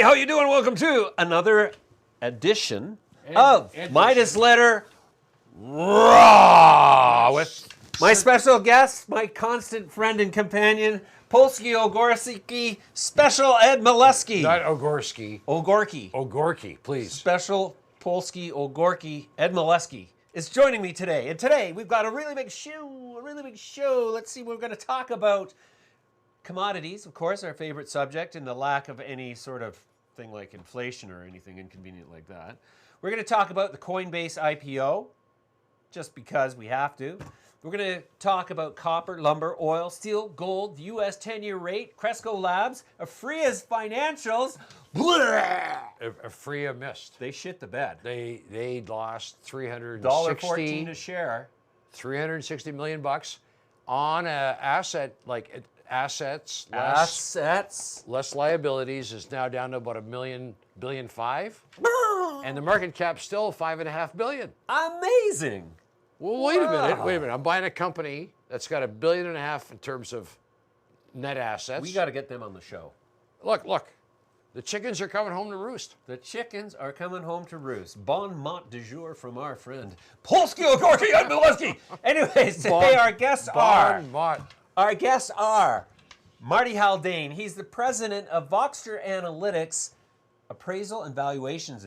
How you doing? Welcome to another edition of Midas Letter RAW with my special guest, my constant friend and companion, Polsky Ogorski, Special Ed Molesky. Not Ogorski. Ogorki. Ogorki, please. Special Polsky Ogorki Ed Molesky is joining me today. And today we've got a really big show. Let's see, we're going to talk about commodities, of course, our favorite subject, and the lack of any sort of thing like inflation or anything inconvenient like that. We're going to talk about the Coinbase IPO, just because we have to. We're going to talk about copper, lumber, oil, steel, gold, the U.S. 10-year rate, Cresco Labs, Aphria's financials. Aphria missed. They shit the bed. They lost $14 a share. $360 million bucks on a asset like assets less liabilities is now down to about $1.5 billion, and the market cap's still $5.5 billion. Amazing. Well, wait a minute. I'm buying a company that's got $1.5 billion in terms of net assets. We got to get them on the show. Look. The chickens are coming home to roost. The chickens are coming home to roost. Bon mot du jour from our friend Polsky Ogorki and Molesky. Anyways, today our guests are Marty Haldane. He's the president of Voxtur Analytics Appraisal and Valuations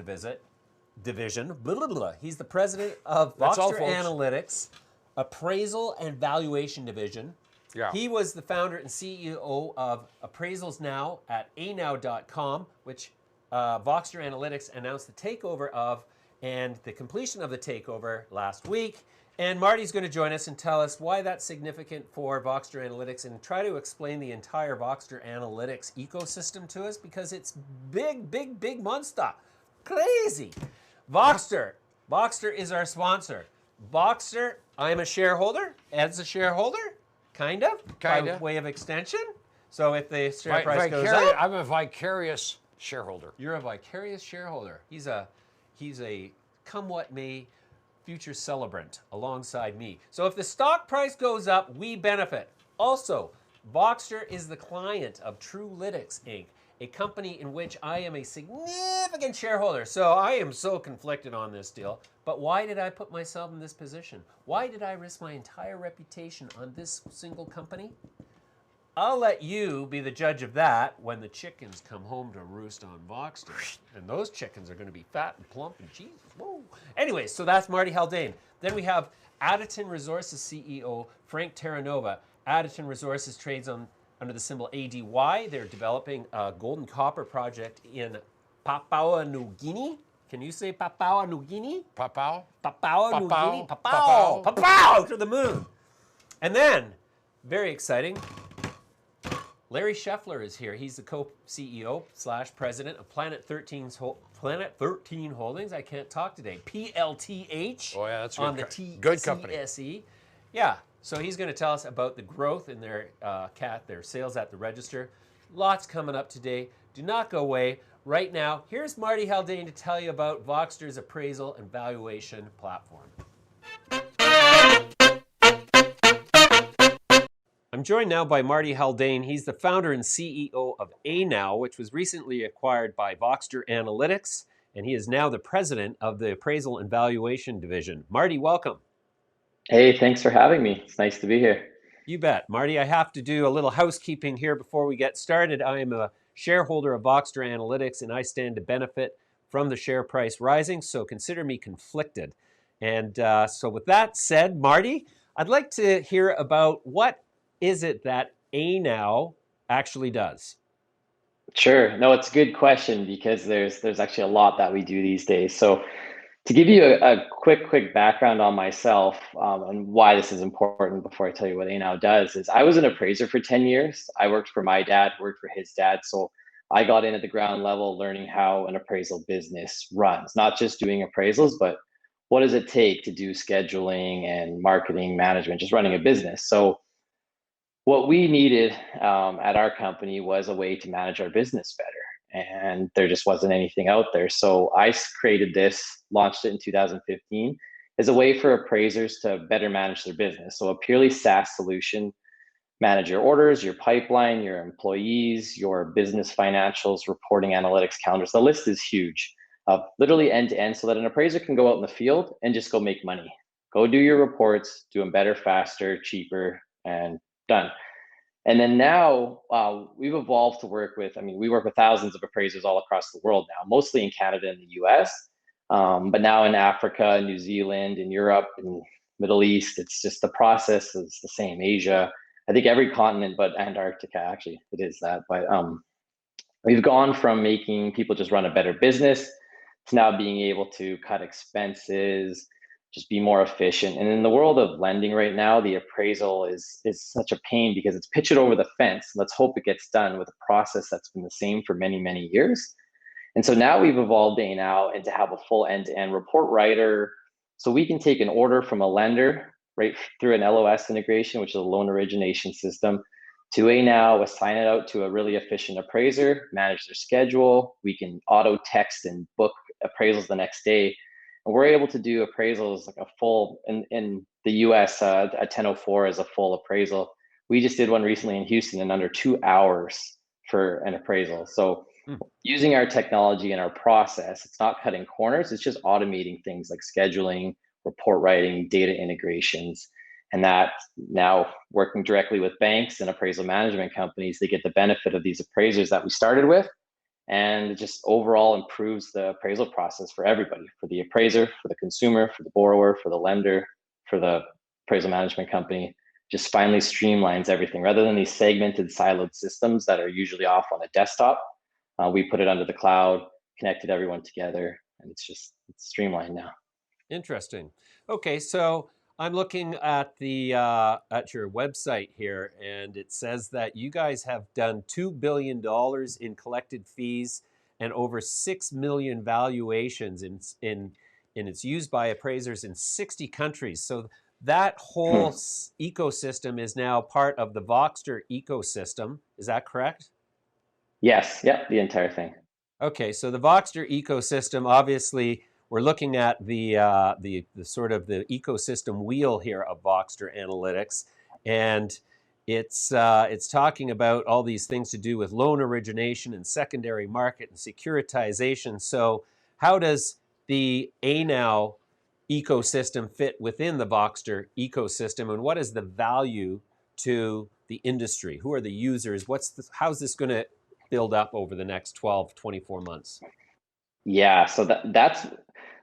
Division. Blah, blah, blah. He's the president of Voxtur Analytics Appraisal and Valuation Division. Yeah. He was the founder and CEO of Appraisals Now at ANow.com, which Voxtur Analytics announced the takeover of and the completion of the takeover last week. And Marty's going to join us and tell us why that's significant for Voxtur Analytics and try to explain the entire Voxtur Analytics ecosystem to us, because it's big monster. Crazy. Voxtur is our sponsor. Voxtur, I'm a shareholder. Ed's a shareholder. Kind of. By way of extension. So if the share price goes up. I'm a vicarious shareholder. You're a vicarious shareholder. He's a come what may future celebrant alongside me. So if the stock price goes up, we benefit. Also, Voxtur is the client of Trulytics Inc., a company in which I am a significant shareholder. So I am so conflicted on this deal. But why did I put myself in this position? Why did I risk my entire reputation on this single company? I'll let you be the judge of that when the chickens come home to roost on Voxtur. And those chickens are going to be fat and plump and Jesus, whoa. Anyway, so that's Marty Haldane. Then we have Additon Resources CEO Frank Terranova. Additon Resources trades under the symbol ADY. They're developing a gold and copper project in Papua New Guinea. Can you say Papua New Guinea? Papua New Guinea? Papua to the moon. And then, very exciting, Larry Scheffler is here. He's the co-CEO / president of Planet 13 Holdings. I can't talk today. PLTH. Oh yeah, that's on good. The Good company. TCSE. Yeah. So he's going to tell us about the growth in their sales at the register. Lots coming up today. Do not go away. Right now, here's Marty Haldane to tell you about Voxtur's appraisal and valuation platform. I'm joined now by Marty Haldane. He's the founder and CEO of ANow, which was recently acquired by Voxtur Analytics, and he is now the president of the Appraisal and Valuation Division. Marty, welcome. Hey, thanks for having me. It's nice to be here. You bet. Marty, I have to do a little housekeeping here before we get started. I am a shareholder of Voxtur Analytics, and I stand to benefit from the share price rising, so consider me conflicted. And so with that said, Marty, I'd like to hear about what is it that ANow actually does? Sure. No, it's a good question because there's actually a lot that we do these days. So To give you a quick background on myself and why this is important before I tell you what ANow does is I was an appraiser for 10 years. I worked for my dad, worked for his dad. So I got in at the ground level learning how an appraisal business runs, not just doing appraisals, but what does it take to do scheduling and marketing management, just running a business. So what we needed at our company was a way to manage our business better. And there just wasn't anything out there. So I created this, launched it in 2015 as a way for appraisers to better manage their business. So a purely SaaS solution, manage your orders, your pipeline, your employees, your business financials, reporting, analytics, calendars. The list is huge, literally end to end, so that an appraiser can go out in the field and just go make money. Go do your reports, do them better, faster, cheaper, and done. And then now we've evolved to work with, we work with thousands of appraisers all across the world now, mostly in Canada and the US, but now in Africa, New Zealand, in Europe, and Middle East. It's just the process is the same. Asia, I think every continent but Antarctica, actually, it is that. But we've gone from making people just run a better business to now being able to cut expenses, just be more efficient. And in the world of lending right now, the appraisal is such a pain because it's pitch it over the fence. Let's hope it gets done with a process that's been the same for many, many years. And so now we've evolved ANow and to have a full end-to-end report writer. So we can take an order from a lender right through an LOS integration, which is a loan origination system, to ANow, assign it out to a really efficient appraiser, manage their schedule. We can auto text and book appraisals the next day. And we're able to do appraisals like a full, in the US, a 1004 is a full appraisal. We just did one recently in Houston in under 2 hours for an appraisal. So using our technology and our process, it's not cutting corners, it's just automating things like scheduling, report writing, data integrations. And that now working directly with banks and appraisal management companies, they get the benefit of these appraisers that we started with. And it just overall improves the appraisal process for everybody, for the appraiser, for the consumer, for the borrower, for the lender, for the appraisal management company. Just finally streamlines everything. Rather than these segmented siloed systems that are usually off on a desktop, we put it under the cloud, connected everyone together, and it's streamlined now. Interesting. Okay, so I'm looking at the at your website here, and it says that you guys have done $2 billion in collected fees and over 6 million valuations in it's used by appraisers in 60 countries. So that whole ecosystem is now part of the Voxtur ecosystem. Is that correct? Yes. Yep. The entire thing. Okay, so the Voxtur ecosystem, obviously, we're looking at the sort of the ecosystem wheel here of Voxtur Analytics, and it's talking about all these things to do with loan origination and secondary market and securitization. So, how does the ANow ecosystem fit within the Voxtur ecosystem, and what is the value to the industry? Who are the users? How's this going to build up over the next 12, 24 months? Yeah, so that's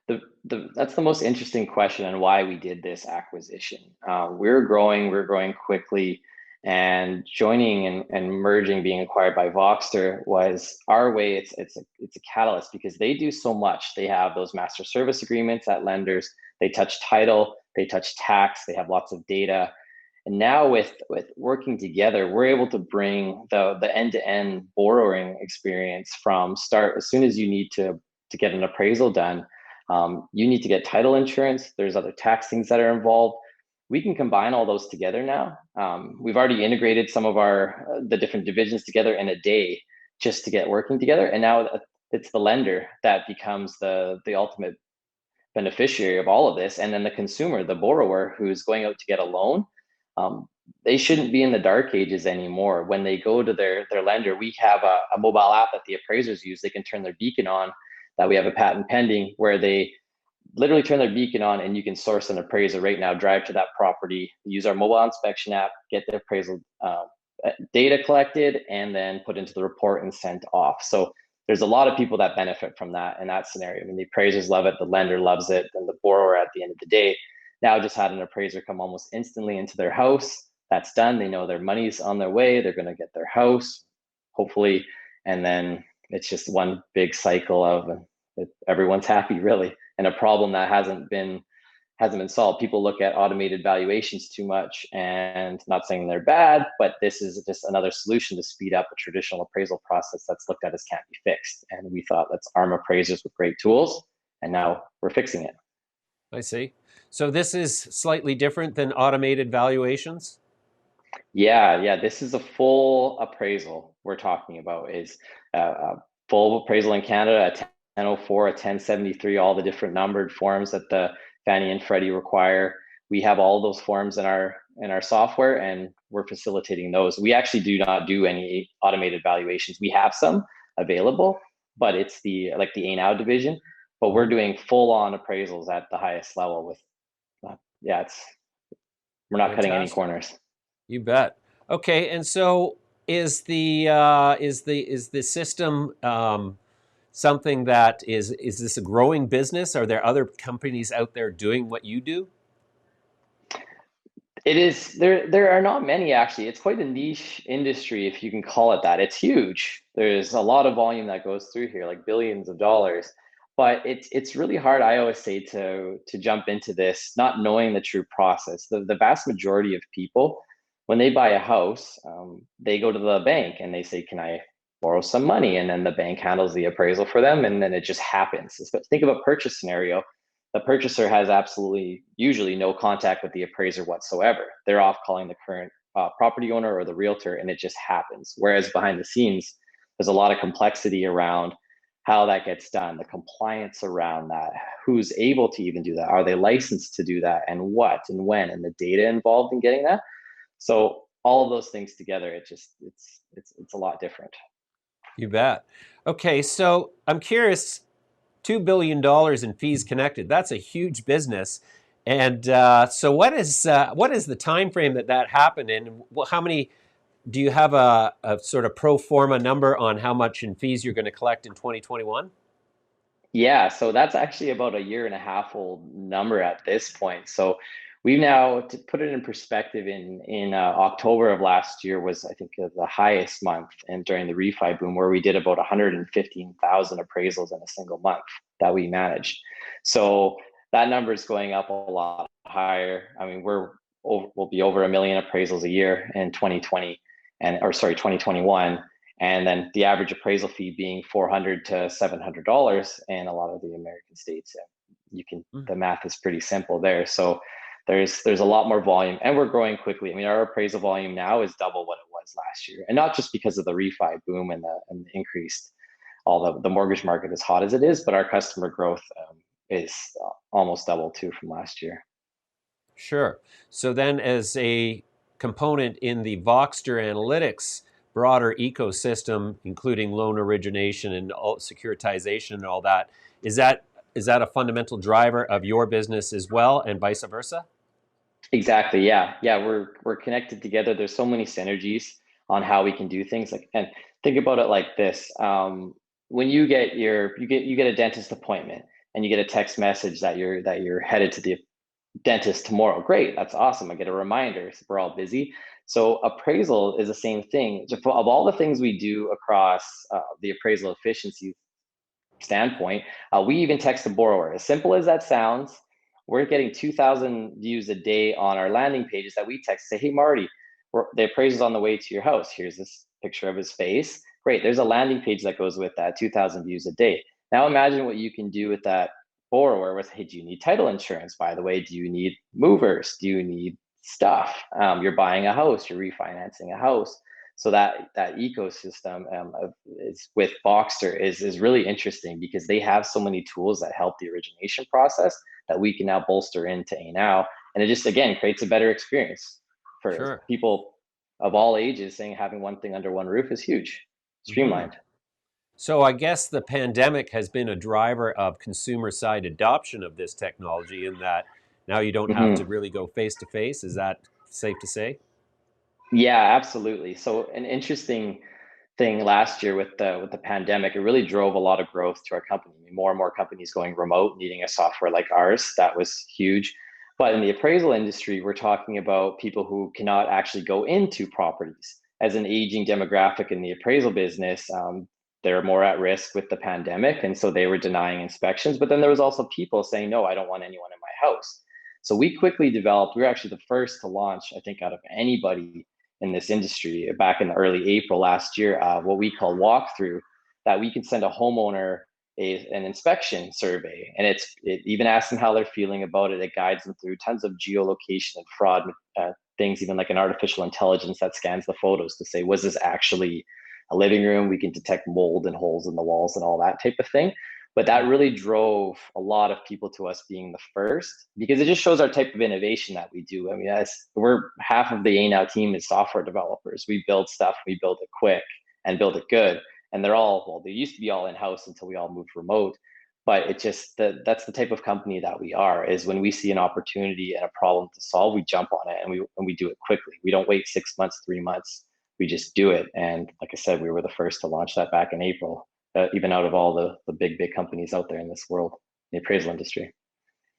the most interesting question and why we did this acquisition. We're growing quickly, and joining and merging, being acquired by Voxtur was our way. It's a catalyst because they do so much. They have those master service agreements at lenders. They touch title, they touch tax, they have lots of data. And now with working together, we're able to bring the end-to-end borrowing experience from start. As soon as you need to get an appraisal done, you need to get title insurance. There's other tax things that are involved. We can combine all those together now. We've already integrated some of the different divisions together in a day just to get working together. And now it's the lender that becomes the ultimate beneficiary of all of this. And then the consumer, the borrower who's going out to get a loan, they shouldn't be in the dark ages anymore. When they go to their lender, we have a mobile app that the appraisers use. They can turn their beacon on, that we have a patent pending, where they literally turn their beacon on and you can source an appraiser right now, drive to that property, use our mobile inspection app, get the appraisal data collected, and then put into the report and sent off. So there's a lot of people that benefit from that in that scenario. I mean, the appraisers love it, the lender loves it, and the borrower at the end of the day now just had an appraiser come almost instantly into their house. That's done. They know their money's on their way. They're going to get their house, hopefully. And then it's just one big cycle of everyone's happy really, and a problem that hasn't been solved. People look at automated valuations too much, and not saying they're bad, but this is just another solution to speed up a traditional appraisal process that's looked at as can't be fixed. And we thought, let's arm appraisers with great tools, and now we're fixing it. I see. So this is slightly different than automated valuations? Yeah, this is a full appraisal we're talking about. Is a full appraisal in Canada, a 1004, a 1073, all the different numbered forms that the Fannie and Freddie require. We have all those forms in our software, and we're facilitating those. We actually do not do any automated valuations. We have some available, but it's the ANow division. But we're doing full on appraisals at the highest level with, we're not cutting any corners. You bet. Okay, and so is the system something that is this a growing business? Are there other companies out there doing what you do? It is. There are not many, actually. It's quite a niche industry, if you can call it that. It's huge. There's a lot of volume that goes through here, like billions of dollars. But it's really hard, I always say, to jump into this not knowing the true process. The vast majority of people, when they buy a house, they go to the bank and they say, can I borrow some money? And then the bank handles the appraisal for them, and then it just happens. Think of a purchase scenario. The purchaser has absolutely usually no contact with the appraiser whatsoever. They're off calling the current property owner or the realtor, and it just happens. Whereas behind the scenes, there's a lot of complexity around how that gets done, the compliance around that, who's able to even do that, are they licensed to do that, and what and when, and the data involved in getting that. So all of those things together, it's a lot different. You bet. Okay, so I'm curious, $2 billion in fees connected. That's a huge business. And so what is the time frame that happened in? How many, do you have a sort of pro forma number on how much in fees you're going to collect in 2021? Yeah, so that's actually about a year and a half old number at this point. So we've now, to put it in perspective, in October of last year was, I think, the highest month, and during the refi boom, where we did about 115,000 appraisals in a single month that we managed. So that number is going up a lot higher. I mean, we'll be over 1 million appraisals a year in 2021. And then the average appraisal fee being $400 to $700 in a lot of the American states. The math is pretty simple there. So there's a lot more volume, and we're growing quickly. I mean, our appraisal volume now is double what it was last year, and not just because of the refi boom and the increased, all the mortgage market as hot as it is, but our customer growth is almost double too from last year. Sure. So then, as a component in the Voxtur Analytics broader ecosystem, including loan origination and securitization and all that, is that a fundamental driver of your business as well, and vice versa? Exactly. Yeah. We're connected together. There's so many synergies on how we can do things. And think about it like this: when you get a dentist appointment, and you get a text message that you're headed to the dentist tomorrow. Great, that's awesome. I get a reminder. We're all busy. So appraisal is the same thing. Of all the things we do across the appraisal efficiency standpoint, we even text the borrower. As simple as that sounds, we're getting 2,000 views a day on our landing pages that we text, say, hey, Marty, the appraiser's on the way to your house. Here's this picture of his face. Great, there's a landing page that goes with that, 2,000 views a day. Now imagine what you can do with that borrower with, hey, do you need title insurance? By the way, do you need movers? Do you need stuff? You're buying a house, you're refinancing a house. So that ecosystem is with Voxtur is really interesting, because they have so many tools that help the origination process that we can now bolster into ANow, and it just, again, creates a better experience for people of all ages. Saying having one thing under one roof is huge, streamlined. So I guess the pandemic has been a driver of consumer side adoption of this technology, in that now you don't have to really go face to face. Is that safe to say? Yeah, absolutely. So an interesting thing last year with the pandemic, it really drove a lot of growth to our company. I mean, more and more companies going remote, needing a software like ours. That was huge. But in the appraisal industry, we're talking about people who cannot actually go into properties. As an aging demographic in the appraisal business, they're more at risk with the pandemic, and so they were denying inspections. But then there was also people saying, no, I don't want anyone in my house. So we quickly developed, we were actually the first to launch, I think, out of anybody in this industry back in early April last year, what we call walkthrough, that we can send a homeowner an inspection survey, and it even asks them how they're feeling about it. It guides them through tons of geolocation and fraud things, even like an artificial intelligence that scans the photos to say, was this actually a living room? We can detect mold and holes in the walls and all that type of thing. But that really drove a lot of people to us being the first, because it just shows our type of innovation that we do. I mean, we're half of the ANow team is software developers. We build stuff, we build it quick and build it good. And they're all, well, they used to be all in-house until we all moved remote. But it just, that's the type of company that we are, is when we see an opportunity and a problem to solve, we jump on it, and we do it quickly. We don't wait 6 months, 3 months. We just do it. And like I said, we were the first to launch that back in April, even out of all the big companies out there in this world, the appraisal industry.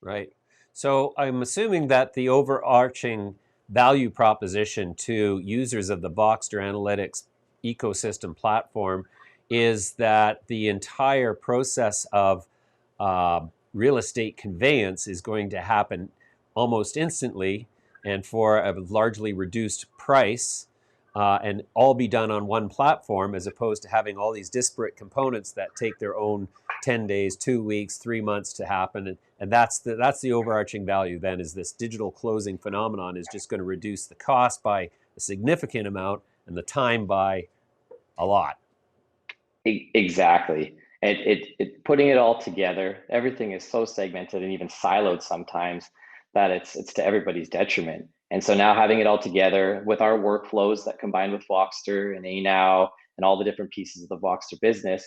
Right. So I'm assuming that the overarching value proposition to users of the Voxtur Analytics ecosystem platform is that the entire process of real estate conveyance is going to happen almost instantly and for a largely reduced price, and all be done on one platform, as opposed to having all these disparate components that take their own 10 days, 2 weeks, 3 months to happen. And that's the overarching value then, is this digital closing phenomenon is just going to reduce the cost by a significant amount and the time by a lot. Exactly. It putting it all together, everything is so segmented and even siloed sometimes that it's to everybody's detriment. And so now having it all together with our workflows that combine with Voxtur and ANow and all the different pieces of the Voxtur business,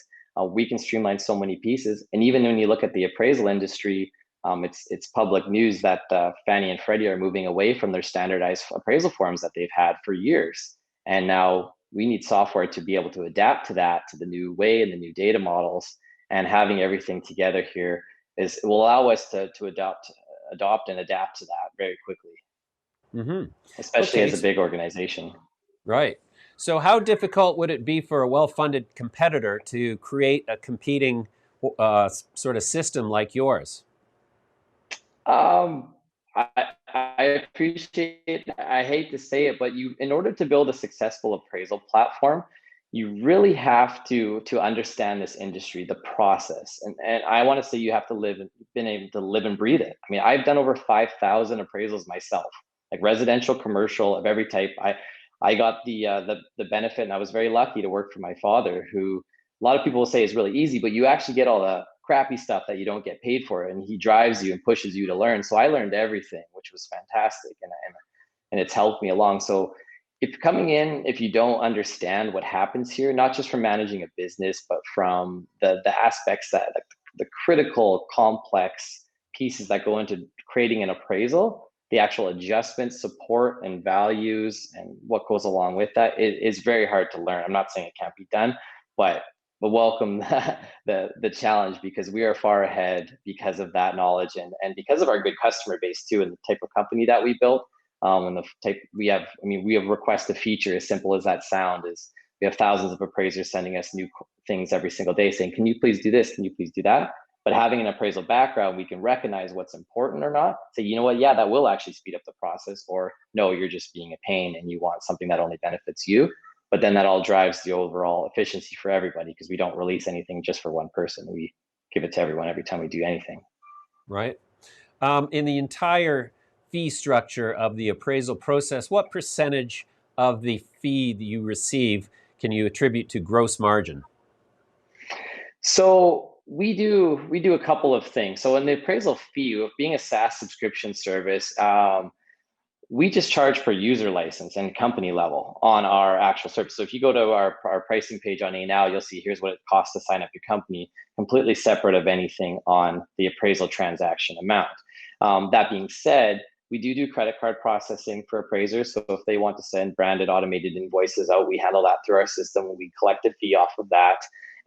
we can streamline so many pieces. And even when you look at the appraisal industry, it's public news that Fannie and Freddie are moving away from their standardized appraisal forms that they've had for years. And now we need software to be able to adapt to that, to the new way and the new data models. And having everything together here will allow us to adopt and adapt to that very quickly. Mm-hmm. Especially as a big organization. Right. So how difficult would it be for a well-funded competitor to create a competing sort of system like yours? I appreciate, I hate to say it, but in order to build a successful appraisal platform, you really have to understand this industry, the process. And I want to say you have to been able to live and breathe it. I mean, I've done over 5,000 appraisals myself, like residential, commercial, of every type. I got the benefit, and I was very lucky to work for my father, who a lot of people will say is really easy, but you actually get all the crappy stuff that you don't get paid for, and he drives you and pushes you to learn. So I learned everything, which was fantastic, and it's helped me along. So if you don't understand what happens here, not just from managing a business, but from the aspects that the critical complex pieces that go into creating an appraisal, the actual adjustments, support, and values, and what goes along with that, it is very hard to learn. I'm not saying it can't be done, but welcome the challenge, because we are far ahead because of that knowledge and because of our good customer base too, and the type of company that we built. And the type we have request a feature, as simple as that sound, is we have thousands of appraisers sending us new things every single day saying, can you please do this? Can you please do that? But having an appraisal background, we can recognize what's important or not. Say, you know what, yeah, that will actually speed up the process, or no, you're just being a pain and you want something that only benefits you. But then that all drives the overall efficiency for everybody, because we don't release anything just for one person. We give it to everyone every time we do anything. Right. In the entire fee structure of the appraisal process, what percentage of the fee that you receive can you attribute to gross margin? So we do a couple of things. So in the appraisal fee, being a SaaS subscription service, we just charge per user license and company level on our actual service. So if you go to our pricing page on ANow, you'll see here's what it costs to sign up your company, completely separate of anything on the appraisal transaction amount. That being said, we do credit card processing for appraisers. So if they want to send branded automated invoices out, we handle that through our system. We collect a fee off of that.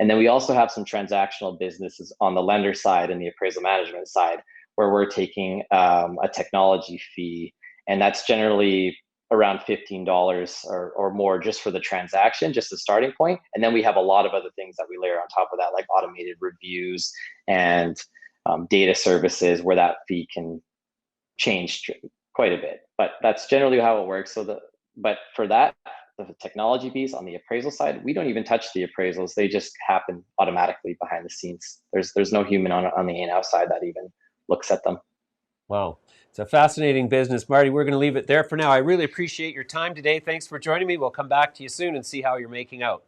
And then we also have some transactional businesses on the lender side and the appraisal management side, where we're taking a technology fee. And that's generally around $15 or more just for the transaction, just the starting point. And then we have a lot of other things that we layer on top of that, like automated reviews and data services where that fee can change quite a bit. But that's generally how it works. But for that, the technology piece on the appraisal side, we don't even touch the appraisals. They just happen automatically behind the scenes. There's no human on the ANow side that even looks at them. Wow. It's a fascinating business. Marty, we're going to leave it there for now. I really appreciate your time today. Thanks for joining me. We'll come back to you soon and see how you're making out.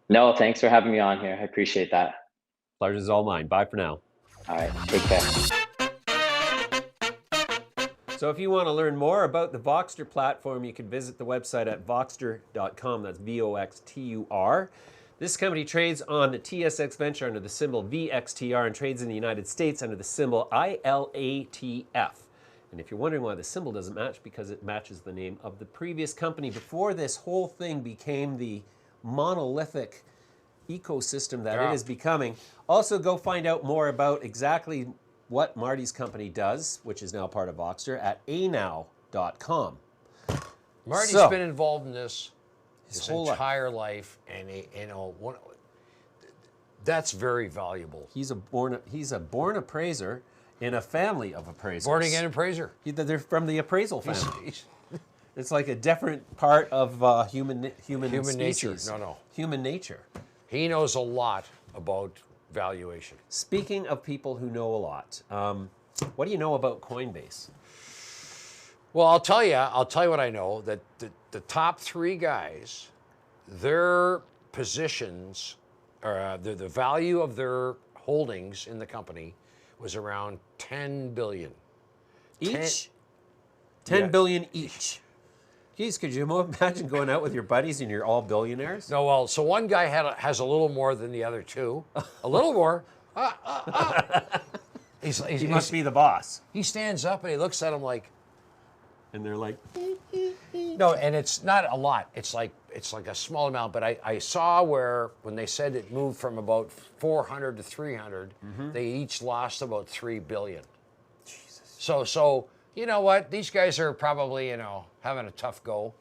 No, thanks for having me on here. I appreciate that. Pleasure's all mine. Bye for now. All right, take care. So if you want to learn more about the Voxtur platform, you can visit the website at voxtur.com. That's VOXTUR. This company trades on the TSX Venture under the symbol VXTR and trades in the United States under the symbol ILATF. And if you're wondering why the symbol doesn't match, because it matches the name of the previous company before this whole thing became the monolithic ecosystem that it is becoming. Also, go find out more about exactly what Marty's company does, which is now part of Voxtur, at ANow.com. Marty's been involved in this his whole entire life, and that's very valuable. He's a born appraiser in a family of appraisers. Born again appraiser. They're from the appraisal family. It's like a different part of human nature. No. Human nature. He knows a lot about valuation. Speaking of people who know a lot, what do you know about Coinbase? Well, I'll tell you what I know, that the top three guys, their positions, or the value of their holdings in the company was around 10 billion. Each? 10 billion each. Geez, could you imagine going out with your buddies and you're all billionaires? No, well, so one guy has a little more than the other two. A little more. He must be the boss. He stands up and he looks at him like, and they're like, no, and it's not a lot. It's like a small amount. But I saw where when they said it moved from about 400 to 300, they each lost about 3 billion. Jesus. So you know what? These guys are probably having a tough go.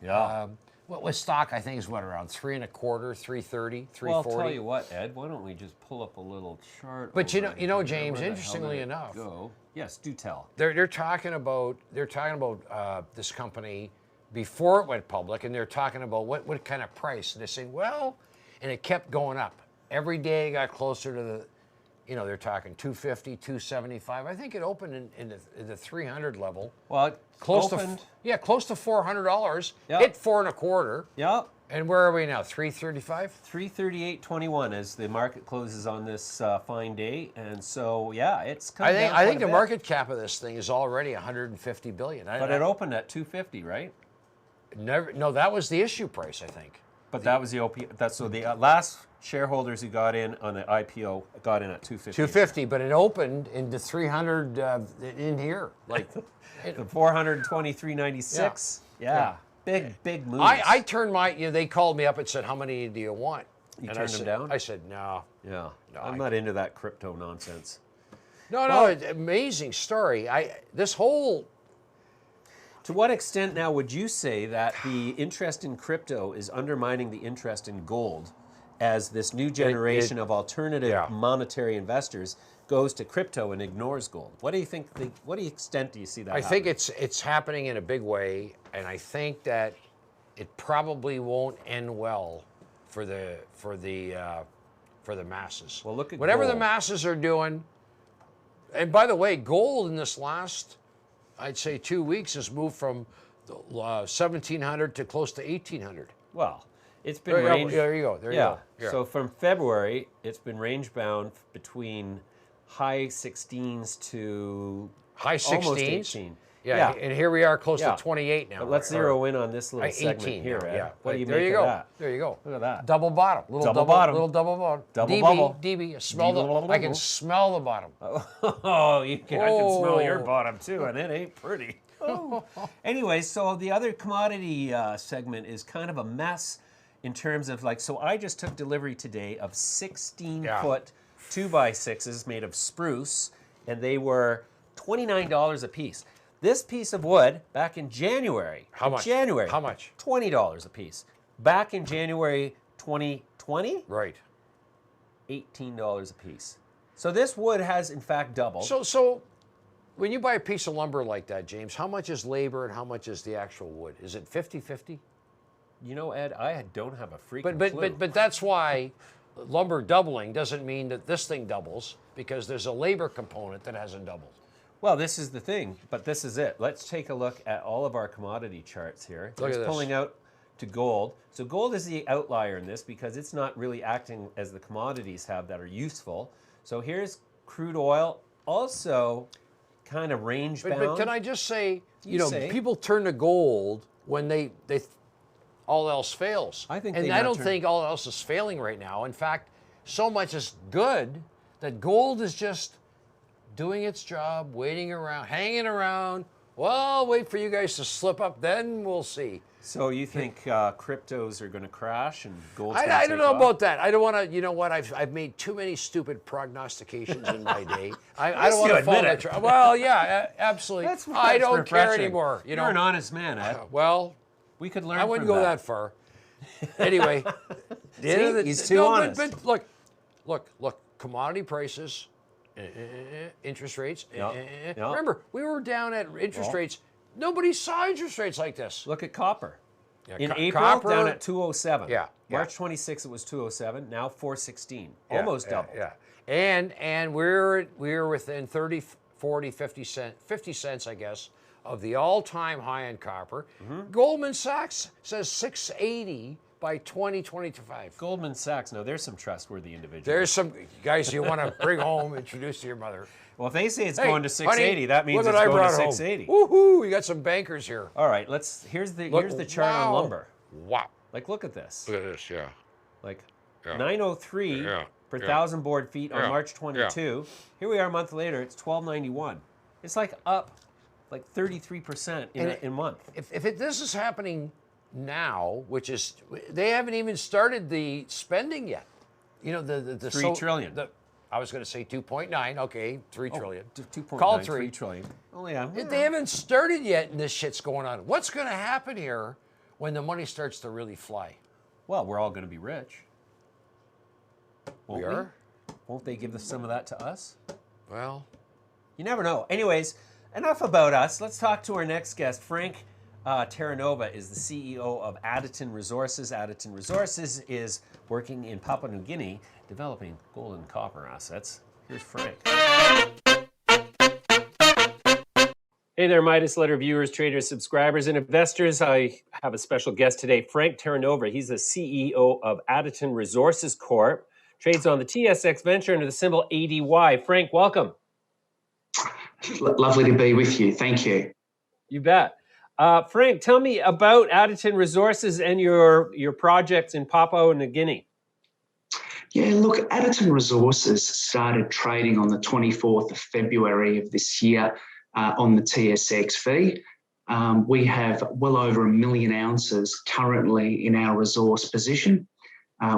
Yeah. What was stock? I think is around 3.25, 330, 340. Well, I'll tell you what, Ed. Why don't we just pull up a little chart? But you know, James. Interestingly enough, yes, do tell. They're talking about this company before it went public, and they're talking about what kind of price. And they're saying, well, and it kept going up. Every day it got closer to the, they're talking 250, 275. I think it opened in the 300 level. Well, close to $400. Yep. Hit 4.25. Yep. And where are we now? 335. 338.21 as the market closes on this fine day, and so yeah, it's coming down I think quite a the bit. market cap of this thing is already 150 billion. But it opened at 250, right? No, that was the issue price, I think. But that was the the last shareholders who got in on the IPO got in at 250. 250, but it opened into 300 in here, like the 423.96. Yeah. Big moves. I turned they called me up and said, how many do you want? You and turned them down? I said, no. Yeah. No, I'm not into that crypto nonsense. No, amazing story. To what extent now would you say that the interest in crypto is undermining the interest in gold as this new generation of alternative monetary investors goes to crypto and ignores gold? What do you think? What extent do you see that? I think it's happening in a big way, and I think that it probably won't end well for the masses. Well, look at whatever gold. the masses are doing. And by the way, gold in this last, I'd say 2 weeks, has moved from 1,700 to close to 1,800. Well, it's been range. There you go. There you go. Yeah. So from February, it's been range bound between high 16s to high 16s. Almost 18. Yeah, and here we are close to 28 now. But let's zero in on this little segment here, Ed. Yeah. What do you there make you of go. that? There you go. Look at that. Double bottom. Little double bottom. Double bubble. DB. I can smell the bottom. Oh, I can smell your bottom too, and it ain't pretty. Oh. Anyway, so the other commodity segment is kind of a mess in terms of so I just took delivery today of 16-foot 2x6s made of spruce, and they were $29 a piece. This piece of wood back in January. How much? January. How much? $20 a piece. Back in January 2020, Right. $18 a piece. So this wood has in fact doubled. So when you buy a piece of lumber like that, James, how much is labor and how much is the actual wood? Is it 50-50? You know, Ed, I don't have a freaking clue. But that's why lumber doubling doesn't mean that this thing doubles, because there's a labor component that hasn't doubled. Well, this is the thing, but this is it. Let's take a look at all of our commodity charts here. Look at this. Pulling out to gold. So gold is the outlier in this because it's not really acting as the commodities have that are useful. So here's crude oil, also kind of range bound. But can I just say, people turn to gold when they all else fails. I think, and I don't think all else is failing right now. In fact, so much is good that gold is just doing its job, waiting around, hanging around. Well, I'll wait for you guys to slip up, then we'll see. So you think cryptos are going to crash and gold's going to I take don't know off? about that. I don't want to. You know what? I've made too many stupid prognostications in my day. I don't want to fall that trap. Well, yeah, absolutely. That's I don't care refreshing. anymore. You're an honest man, Ed. Well, we could learn. I wouldn't from go that far. Anyway, he's too honest. But look. Commodity prices, interest rates. Yep. Remember, we were down at interest rates. Nobody saw interest rates like this. Look at copper. Yeah, In April, copper, down at 207. Yeah. March 26, it was 207. Now 416. Almost double. Yeah. And we're within 30, 40, 50 cents, I guess, of the all-time high in copper. Goldman Sachs says 680 by 2025. Goldman Sachs. No, there's some trustworthy individuals. There's some guys you want to bring home, introduce to your mother. Well, if they say it's Hey, going to 680, honey, that means look it's what I going to brought home. 680. Woohoo! We got some bankers here. All right, here's the chart on lumber. Wow. Like, look at this. Look at this, yeah. Like, Yeah. 903 Yeah. per Yeah. 1,000 board feet on Yeah. March 22. Here we are a month later. It's 1291. It's like up like 33% in a month. If this is happening now, which is, they haven't even started the spending yet. You know, the 3 trillion. I was going to say 2.9. Okay, 3 trillion. 2.9, Call it 3 trillion. Oh, yeah. They haven't started yet, and this shit's going on. What's going to happen here when the money starts to really fly? Well, we're all going to be rich. Won't We are? Won't they give some of that to us? Well, you never know. Anyways, enough about us. Let's talk to our next guest. Frank Terranova is the CEO of Addington Resources. Addington Resources is working in Papua New Guinea, developing gold and copper assets. Here's Frank. Hey there, Midas Letter viewers, traders, subscribers, and investors. I have a special guest today, Frank Terranova. He's the CEO of Addington Resources Corp. Trades on the TSX Venture under the symbol ADY. Frank, welcome. Lovely to be with you. Thank you. You bet. Frank, tell me about Addington Resources and your projects in Papua New Guinea. Yeah, look, Addington Resources started trading on the 24th of February of this year on the TSXV. We have well over 1 million ounces currently in our resource position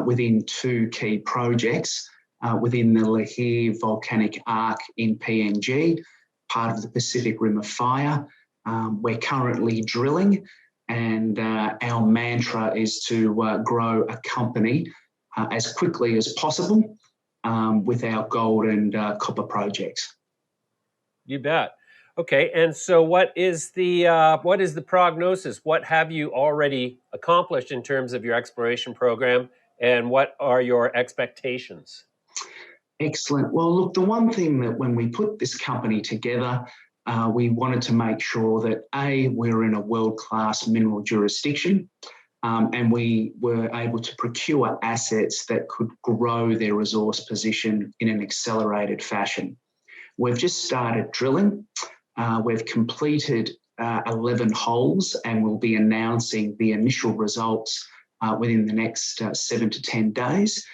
within 2 key projects within the Lahir Volcanic Arc in PNG, part of the Pacific Rim of Fire. We're currently drilling, and our mantra is to grow a company as quickly as possible with our gold and copper projects. You bet. Okay, and so what is the prognosis? What have you already accomplished in terms of your exploration program, and what are your expectations? Excellent. Well, look, the one thing that when we put this company together, we wanted to make sure that we're in a world-class mineral jurisdiction, and we were able to procure assets that could grow their resource position in an accelerated fashion. We've just started drilling. We've completed 11 holes, and we'll be announcing the initial results within the next 7 to 10 days.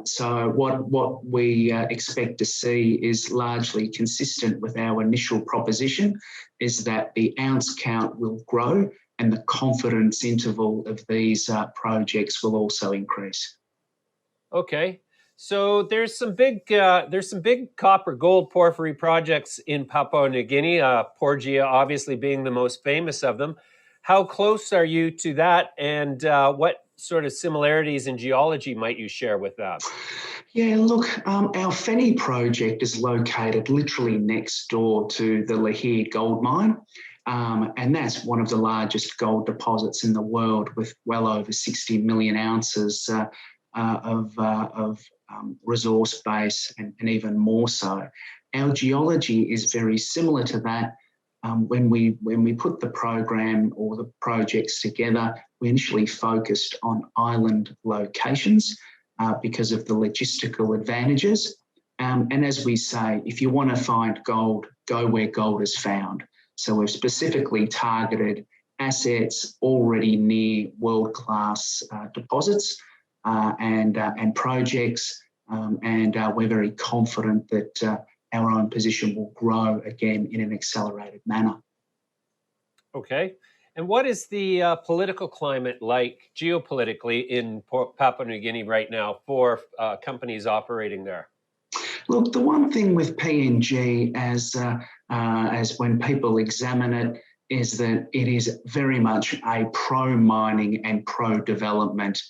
So what we expect to see is largely consistent with our initial proposition, is that the ounce count will grow and the confidence interval of these projects will also increase. Okay, So there's some big copper gold porphyry projects in Papua New Guinea, Porgia obviously being the most famous of them. How close are you to that, and what sort of similarities in geology might you share with that? Yeah, look, our Feni project is located literally next door to the Lahir gold mine. And that's one of the largest gold deposits in the world, with well over 60 million ounces of resource base, and even more so. Our geology is very similar to that. When we put the program or the projects together, we initially focused on island locations because of the logistical advantages. And as we say, if you want to find gold, go where gold is found. So we've specifically targeted assets already near world-class deposits and projects, and we're very confident that our own position will grow again in an accelerated manner. Okay. And what is the political climate like geopolitically in Papua New Guinea right now for companies operating there? Look, the one thing with PNG, as when people examine it, is that it is very much a pro-mining and pro-development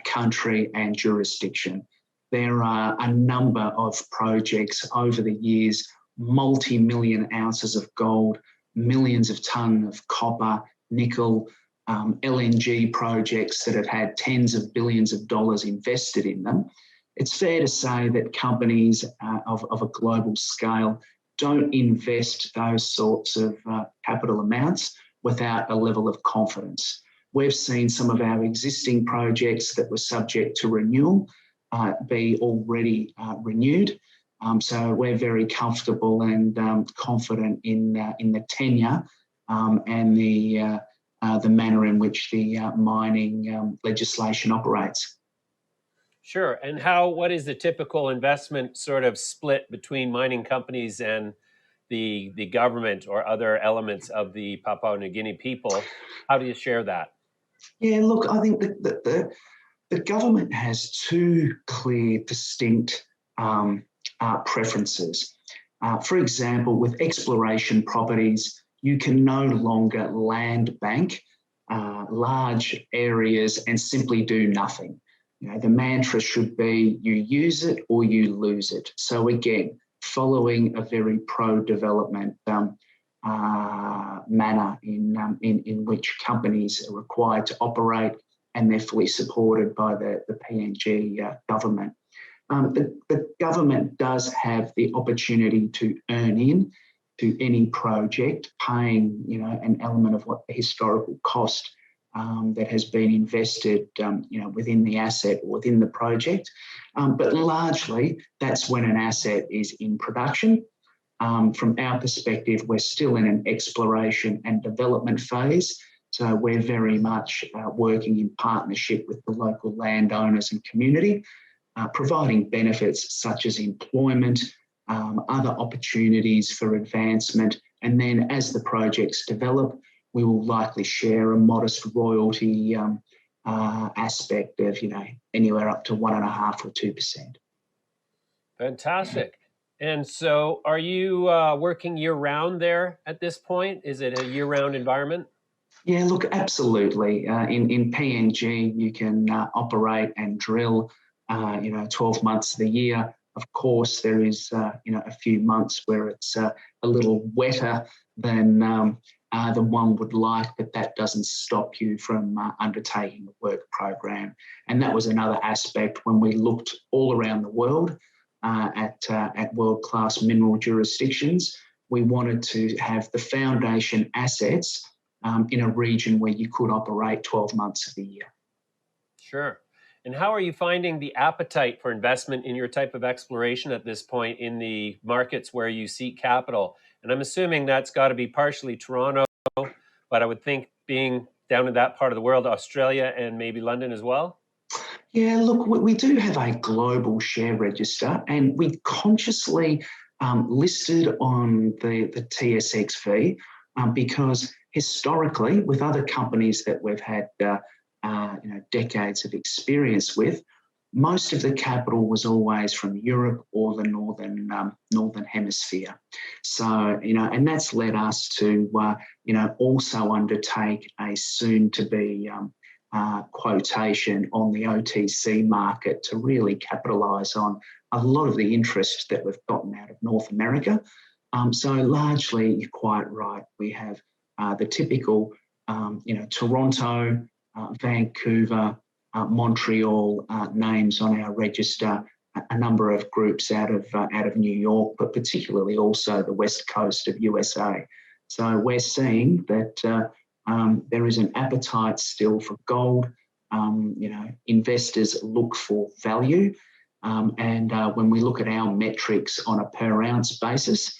country and jurisdiction. There are a number of projects over the years, multi-million ounces of gold, millions of tonnes of copper, nickel, LNG projects that have had tens of billions of dollars invested in them. It's fair to say that companies of a global scale don't invest those sorts of capital amounts without a level of confidence. We've seen some of our existing projects that were subject to renewal be already renewed. So we're very comfortable and confident in the tenure and the manner in which the mining legislation operates. Sure. And what is the typical investment sort of split between mining companies and the government or other elements of the Papua New Guinea people? How do you share that? Yeah, look, I think that the government has two clear, distinct preferences. For example, with exploration properties, you can no longer land bank large areas and simply do nothing. You know, the mantra should be you use it or you lose it. So again, following a very pro-development manner in which companies are required to operate, and they're fully supported by the PNG government. The government does have the opportunity to earn in to any project, paying an element of what the historical cost that has been invested within the asset or within the project. But largely, that's when an asset is in production. From our perspective, we're still in an exploration and development phase. So we're very much working in partnership with the local landowners and community, providing benefits such as employment, other opportunities for advancement. And then as the projects develop, we will likely share a modest royalty aspect of, anywhere up to 1.5% or 2%. Fantastic. And so are you working year-round there at this point? Is it a year-round environment? Yeah, look, absolutely. In PNG, you can operate and drill, 12 months of the year. Of course, there is, a few months where it's a little wetter than one would like, but that doesn't stop you from undertaking a work program. And that was another aspect when we looked all around the world at world-class mineral jurisdictions. We wanted to have the foundation assets in a region where you could operate 12 months of the year. Sure. And how are you finding the appetite for investment in your type of exploration at this point in the markets where you seek capital? And I'm assuming that's got to be partially Toronto, but I would think being down in that part of the world, Australia and maybe London as well? Yeah, look, we do have a global share register, and we consciously listed on the TSXV because historically, with other companies that we've had decades of experience with, most of the capital was always from Europe or the northern hemisphere. So, and that's led us to, also undertake a soon-to-be quotation on the OTC market to really capitalise on a lot of the interest that we've gotten out of North America. So largely, you're quite right. We have the typical, Toronto, Vancouver, Montreal names on our register, a number of groups out of New York, but particularly also the West Coast of USA. So we're seeing that there is an appetite still for gold. Investors look for value. And when we look at our metrics on a per ounce basis,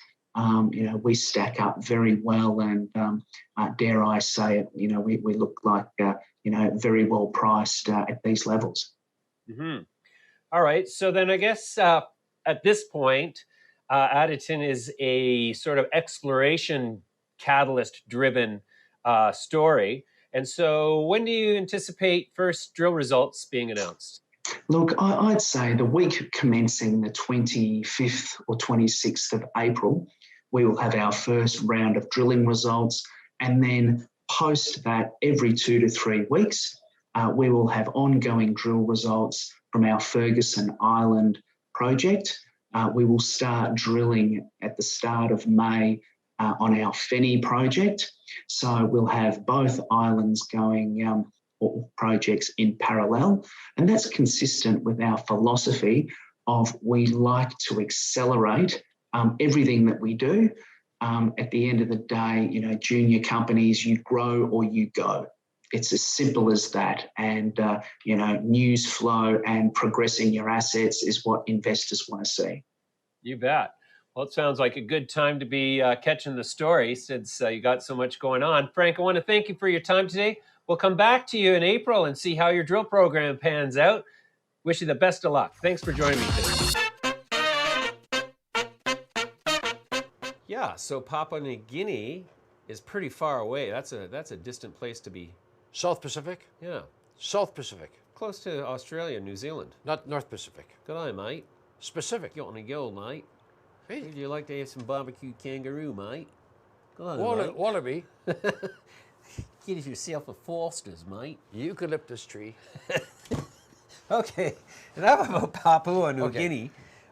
we stack up very well, and dare I say it, we look like very well priced at these levels. Mm-hmm. All right, so then I guess at this point, Addington is a sort of exploration catalyst-driven story, and so when do you anticipate first drill results being announced? Look, I'd say the week commencing the 25th or 26th of April, we will have our first round of drilling results, and then post that every 2 to 3 weeks, we will have ongoing drill results from our Ferguson Island project. We will start drilling at the start of May on our Fenny project. So we'll have both islands going or projects in parallel, and that's consistent with our philosophy of we like to accelerate everything that we do. At the end of the day, junior companies, you grow or you go. It's as simple as that. And, news flow and progressing your assets is what investors want to see. You bet. Well, it sounds like a good time to be catching the story since you got so much going on. Frank, I want to thank you for your time today. We'll come back to you in April and see how your drill program pans out. Wish you the best of luck. Thanks for joining me today. Yeah, so Papua New Guinea is pretty far away. That's a distant place to be. South Pacific? Yeah. South Pacific. Close to Australia, New Zealand. Not North Pacific. Good eye, mate. Specific. You want to go, mate? Hey. Would you like to have some barbecue kangaroo, mate? Go on, mate. Wanna be. Get yourself a Foster's, mate. Eucalyptus tree. Okay, enough about Papua New Guinea.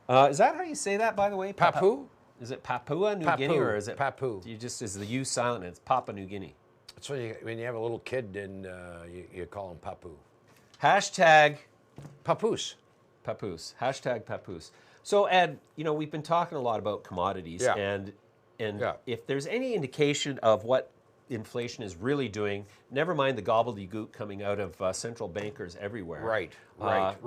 Is that how you say that, by the way? Papu? Is it Papua New Guinea, or is it Papu? You just is the U silent? It's Papua New Guinea. That's when you have a little kid and you call him Papu. Hashtag Papoose. Papoose. Hashtag Papoose. So, Ed, we've been talking a lot about commodities, and if there's any indication of what inflation is really doing, never mind the gobbledygook coming out of central bankers everywhere. Right.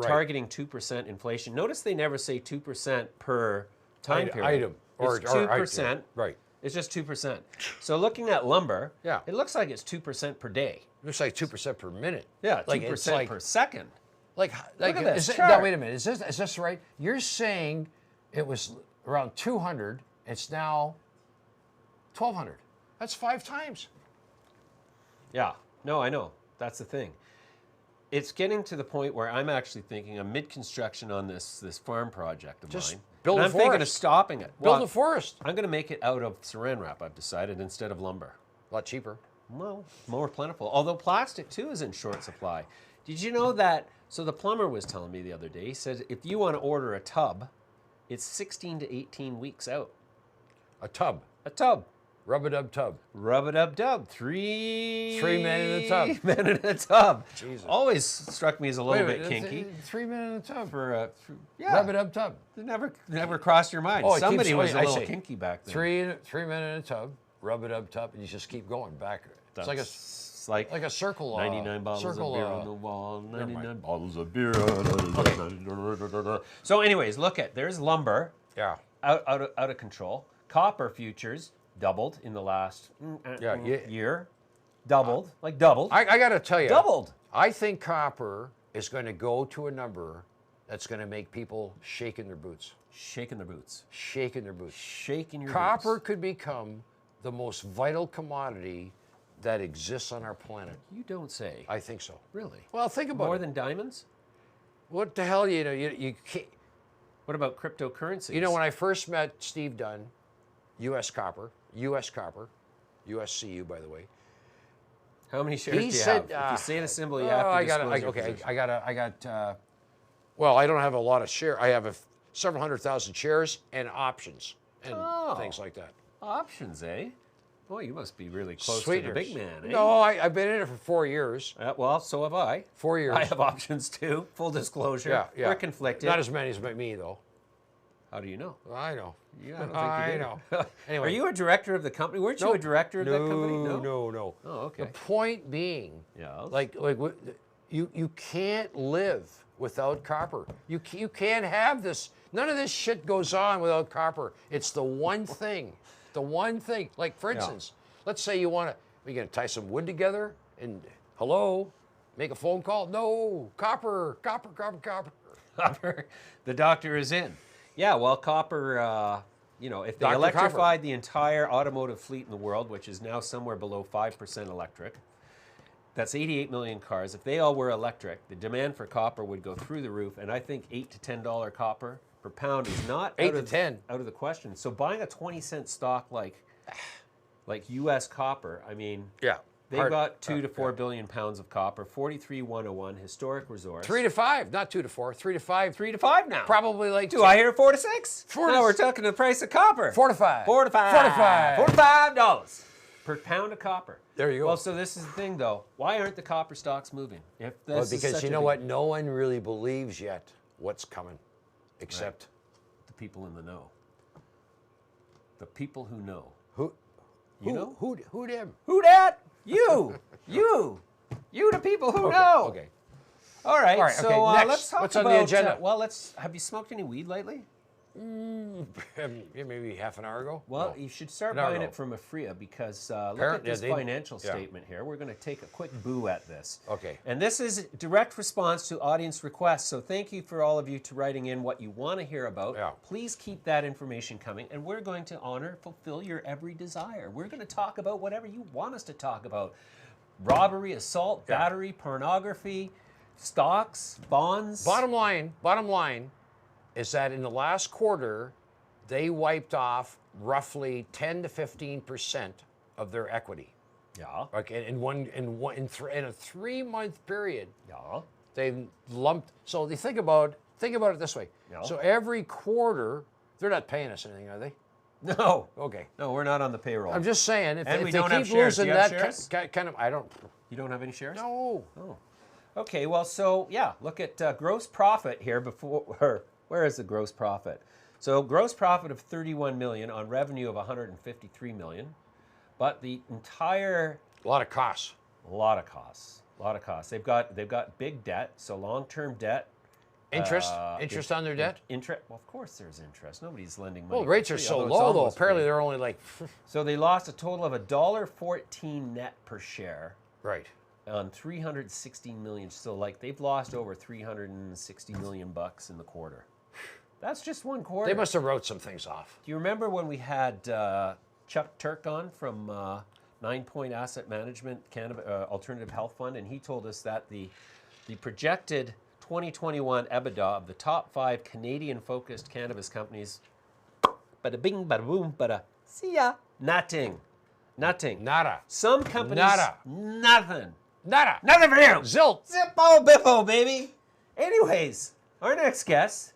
Targeting 2% inflation. Notice they never say 2% per time period. Item. It's 2%. Right. It's just 2%. So looking at lumber, Yeah. it looks like it's 2% per day. It looks like 2% per minute. Yeah, 2% Like, per second. Like Look at this now, chart. wait a minute. Is this right? You're saying it was around 200. It's now 1,200. That's 5 times. Yeah. No, I know. That's the thing. It's getting to the point where I'm actually thinking I'm mid-construction on this farm project of Just mine. build and a I'm thinking of forest. stopping it. Build a forest. I'm going to make it out of saran wrap, I've decided, instead of lumber. A lot cheaper. Well, more plentiful. Although plastic, too, is in short supply. Did you know that? So the plumber was telling me the other day, he said if you want to order a tub, it's 16 to 18 weeks out. A tub. A tub. Rub-a-dub tub. Rub-a-dub-dub. Three men in a tub. Men in a tub. Jesus. Always struck me as a little bit kinky. 3 men in a tub. Yeah. Rub-a-dub tub. It never crossed your mind. Oh, Somebody was a I little see. kinky back then. Three men in a tub. Rub-a-dub tub, and you just keep going back. It's like a circle. 99 bottles circle, of beer on the wall. 99 mind. bottles of beer. So, anyways, look at there's lumber. Yeah. Out of control. Copper futures doubled in the last year. Doubled, doubled. I got to tell you. Doubled. I think copper is going to go to a number that's going to make people shake in their boots. Shaking their boots. Shaking their boots. Shaking your Copper boots. could become the most vital commodity that exists on our planet. You don't say. I think so. Really? Well, think about More it. than diamonds? What the hell? You can't. What about cryptocurrencies? You know, when I first met Steve Dunn, U.S. Copper, USCU, by the way. How many shares do you have? If you say a symbol, you have to disclose your position. Well, I don't have a lot of shares. I have several 100,000 shares and options and things like that. Options, eh? Boy, you must be really close to the big man, eh? No, I've been in it for 4 years. Well, so have I. 4 years. I have options too. Full disclosure. Yeah. We're conflicted. Not as many as me, though. How do you know? I know. Yeah, I don't think I you do. know. Anyway. Are you a director of the company? Weren't you a director of that company? No. Oh, okay. The point being, you can't live without copper. You can't have this. None of this shit goes on without copper. It's the one thing. The one thing. Like, for instance, let's say you're going to tie some wood together and, make a phone call. No, copper. Copper. The doctor is in. Yeah, well, copper, if they Dr. electrified the entire automotive fleet in the world, which is now somewhere below 5% electric, that's 88 million cars. If they all were electric, the demand for copper would go through the roof, and I think $8 to $10 copper per pound is not out of the question. So buying a 20-cent stock like U.S. Copper, I mean, they've got 2 to 4 billion pounds of copper, 43,101 historic resource. 3 to 5, not 2 to 4. 3 to 5. 3 to 5 now. Probably like. Do I hear 4 to 6? No, we're talking the price of copper. 4 to 5. 4 to 5. 4 to 5. $45 per pound of copper. There you go. Well, so this is the thing, though. Why aren't the copper stocks moving? Because you know what? No one really believes yet what's coming, except the people in the know. The people who know. Who know? Who them? Who dat? You. You the people who know. Okay. All right. Okay, So next. let's talk What's about. on the agenda? Have you smoked any weed lately? Maybe half an hour ago. Well, you should start buying it from Aphria because look at this financial statement here. We're going to take a quick boo at this. Okay. And this is direct response to audience requests. So thank you for all of you to writing in what you want to hear about. Yeah. Please keep that information coming, and we're going to fulfill your every desire. We're going to talk about whatever you want us to talk about. Robbery, assault, battery, pornography, stocks, bonds. Bottom line is that in the last quarter, they wiped off roughly 10 to 15% of their equity. Yeah. Okay, in a 3-month period. Yeah. They lumped. So they think about it this way. Yeah. So every quarter, they're not paying us anything, are they? No. Okay. No, we're not on the payroll. I'm just saying, if we they don't have keep shares. losing Do you have that shares? kind of, I don't. You don't have any shares? No. Oh. Okay. Well, so look at gross profit here before. Where is the gross profit? So gross profit of 31 million on revenue of 153 million, but the entire A lot of costs. A lot of costs. They've got big debt, so long-term debt. Interest on their debt. Interest. Well, of course, there's interest. Nobody's lending money. Well, rates are so low though. Apparently, they're only like. So they lost a total of $1.14 net per share. Right. On 360 million. So they've lost over 360 million bucks in the quarter. That's just one quarter. They must have wrote some things off. Do you remember when we had Chuck Turk on from 9 Point Asset Management, Alternative Health Fund, and he told us that the projected 2021 EBITDA of the top 5 Canadian-focused cannabis companies, bada bing, bada boom, bada see ya, nothing. Nada. Some companies, nothing. Nada. Nothing for you. Zilch. Zippo biffo, baby. Anyways, our next guest,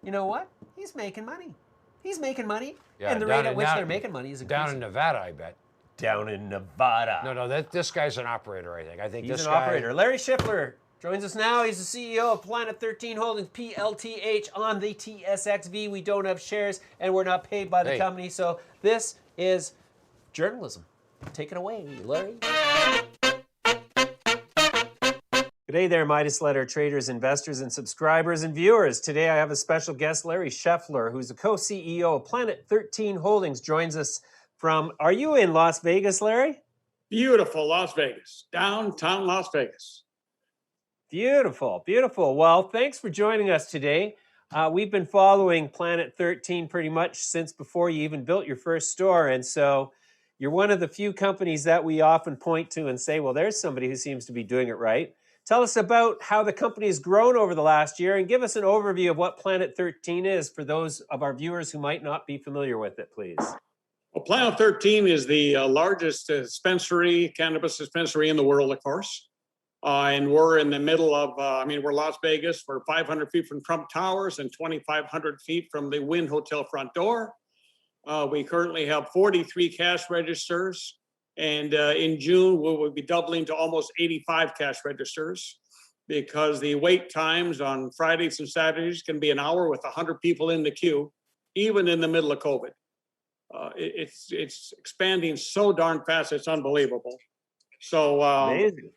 you know what? He's making money. Yeah, and the rate at which they're making money is increasing. Down in Nevada, I bet. Down in Nevada. No, this guy's an operator, I think. He's an operator. Larry Schiffler joins us now. He's the CEO of Planet 13 Holdings, PLTH, on the TSXV. We don't have shares, and we're not paid by the company, so this is journalism. Take it away, Larry. G'day there, Midas Letter traders, investors, and subscribers and viewers. Today I have a special guest, Larry Schiffler, who's the co-CEO of Planet 13 Holdings, joins us from, are you in Las Vegas, Larry? Beautiful Las Vegas, downtown Las Vegas. Beautiful, beautiful. Well, thanks for joining us today. We've been following Planet 13 pretty much since before you even built your first store, and so you're one of the few companies that we often point to and say, well, there's somebody who seems to be doing it right. Tell us about how the company has grown over the last year and give us an overview of what Planet 13 is for those of our viewers who might not be familiar with it, please. Well, Planet 13 is the largest cannabis dispensary in the world, of course. And we're in the middle of, we're Las Vegas. We're 500 feet from Trump Towers and 2,500 feet from the Wynn Hotel front door. We currently have 43 cash registers. And in June, we will be doubling to almost 85 cash registers because the wait times on Fridays and Saturdays can be an hour with 100 people in the queue, even in the middle of COVID. It's expanding so darn fast, it's unbelievable. So Amazing.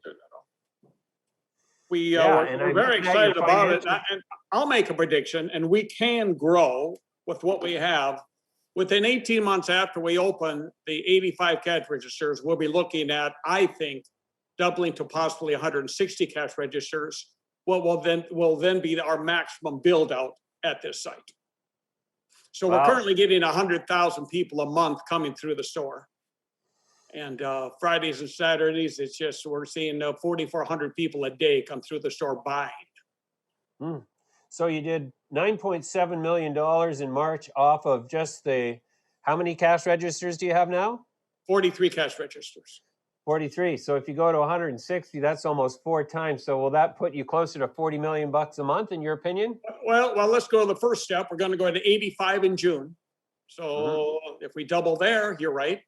We're very excited about it. And I'll make a prediction, and we can grow with what we have. Within 18 months after we open the 85 cash registers, we'll be looking at, I think, doubling to possibly 160 cash registers. What will then be our maximum build out at this site. So We're currently getting 100,000 people a month coming through the store. And Fridays and Saturdays, it's just, we're seeing 4,400 people a day come through the store buying. So you did $9.7 million in March off of just how many cash registers do you have now? 43 cash registers. 43. So if you go to 160, that's almost 4 times. So will that put you closer to $40 million a month, in your opinion? Well, let's go to the first step. We're going to go to 85 in June. So if we double there, you're right.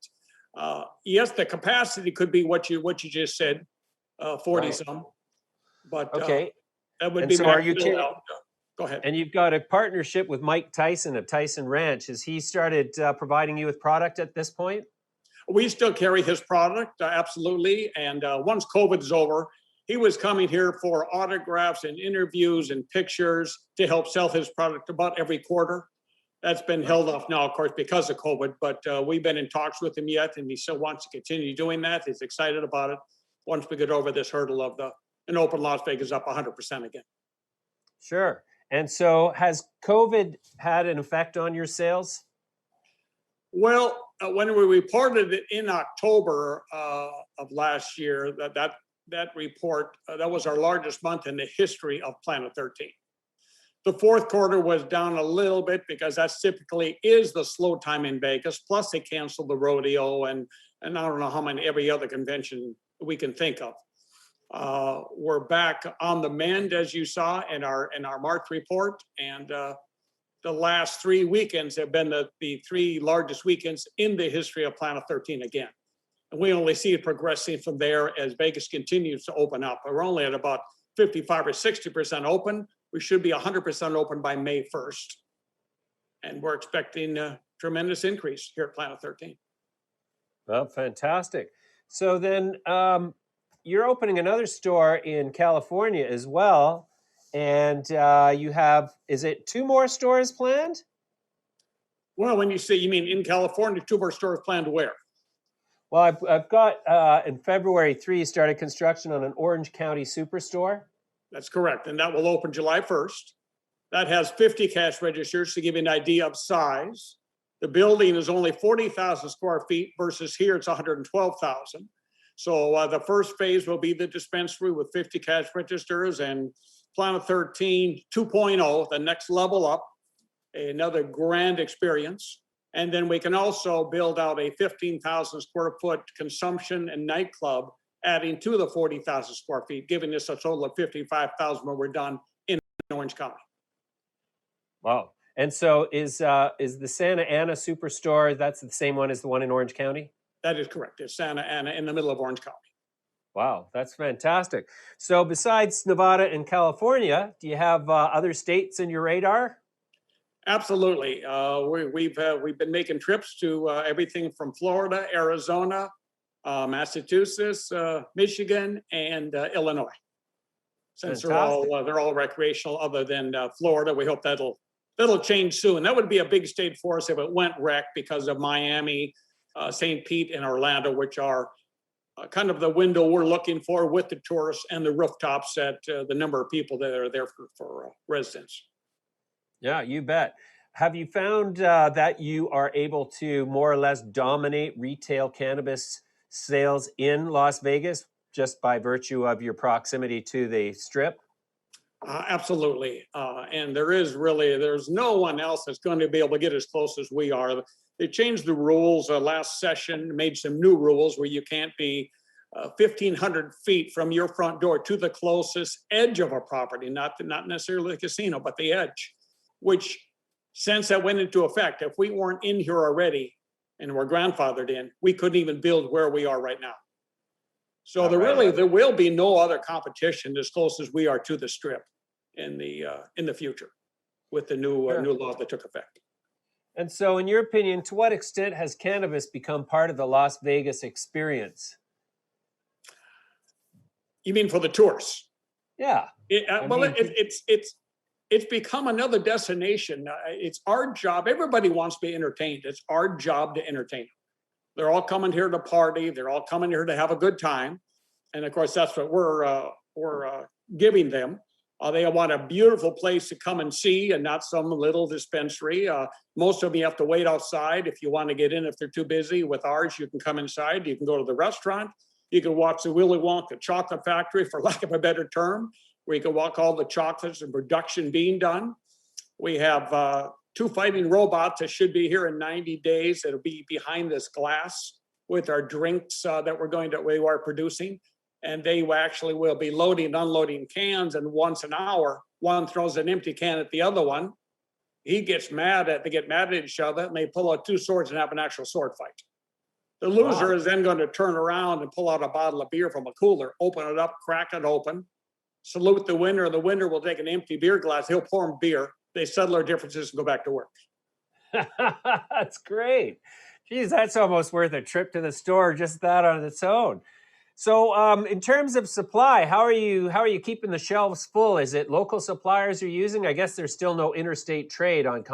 Yes, the capacity could be what you just said, 40 some. But okay, that would and be. So are you? Go ahead. And you've got a partnership with Mike Tyson of Tyson Ranch. Has he started providing you with product at this point? We still carry his product, absolutely. And once COVID is over, he was coming here for autographs and interviews and pictures to help sell his product about every quarter. That's been held off now, of course, because of COVID, but we've been in talks with him yet, and he still wants to continue doing that. He's excited about it once we get over this hurdle of an open Las Vegas up 100% again. Sure. And so has COVID had an effect on your sales? Well, when we reported it in October of last year, that report, that was our largest month in the history of Planet 13. The fourth quarter was down a little bit because that typically is the slow time in Vegas. Plus, they canceled the rodeo and I don't know how many every other convention we can think of. We're back on the mend, as you saw in our March report, and the last 3 weekends have been the 3 largest weekends in the history of Planet 13 again. And we only see it progressing from there as Vegas continues to open up. We're only at about 55 or 60% open. We should be 100% open by May 1st. And we're expecting a tremendous increase here at Planet 13. Well, fantastic. So then you're opening another store in California as well. And you have, is it 2 more stores planned? Well, when you say, you mean in California, 2 more stores planned where? Well, I've got in February 3, started construction on an Orange County superstore. That's correct. And that will open July 1st. That has 50 cash registers to give you an idea of size. The building is only 40,000 square feet versus here it's 112,000. So the first phase will be the dispensary with 50 cash registers, and Planet 13 2.0, the next level up, another grand experience. And then we can also build out a 15,000 square foot consumption and nightclub, adding to the 40,000 square feet, giving us a total of 55,000 when we're done in Orange County. Wow. And so is the Santa Ana Superstore, that's the same one as the one in Orange County? That is correct. It's Santa Ana in the middle of Orange County. Wow, that's fantastic. So besides Nevada and California, do you have other states in your radar? Absolutely. We've been making trips to everything from Florida, Arizona, Massachusetts, Michigan, and Illinois. Since they're all recreational, other than Florida, we hope that'll change soon. That would be a big state for us if it went rec because of Miami, St. Pete, and Orlando, which are kind of the window we're looking for with the tourists and the rooftops at the number of people that are there for residents. Yeah, you bet. Have you found that you are able to more or less dominate retail cannabis sales in Las Vegas just by virtue of your proximity to the strip? Absolutely. And there's no one else that's going to be able to get as close as we are. They changed the rules last session, made some new rules where you can't be 1,500 feet from your front door to the closest edge of a property, not necessarily the casino, but the edge, which since that went into effect, if we weren't in here already and were grandfathered in, we couldn't even build where we are right now. So there will be no other competition as close as we are to the strip in the future with the new law that took effect. And so, in your opinion, to what extent has cannabis become part of the Las Vegas experience? You mean for the tourists? Yeah. It's become another destination. It's our job. Everybody wants to be entertained. It's our job to entertain them. They're all coming here to party. They're all coming here to have a good time. And of course, that's what we're giving them. They want a beautiful place to come and see and not some little dispensary. Most of them you have to wait outside if you want to get in. If they're too busy, with ours, you can come inside. You can go to the restaurant. You can watch the Willy Wonka chocolate factory, for lack of a better term, where you can walk all the chocolates and production being done. We have 2 fighting robots that should be here in 90 days. It'll be behind this glass with our drinks that we are producing. And they actually will be loading and unloading cans. And once an hour, one throws an empty can at the other one. They get mad at each other, and they pull out 2 swords and have an actual sword fight. The loser is then going to turn around and pull out a bottle of beer from a cooler, open it up, crack it open, salute the winner. The winner will take an empty beer glass. He'll pour him beer. They settle their differences and go back to work. That's great. Geez, that's almost worth a trip to the store, just that on its own. So in terms of supply, how are you keeping the shelves full? Is it local suppliers you're using? I guess there's still no interstate trade on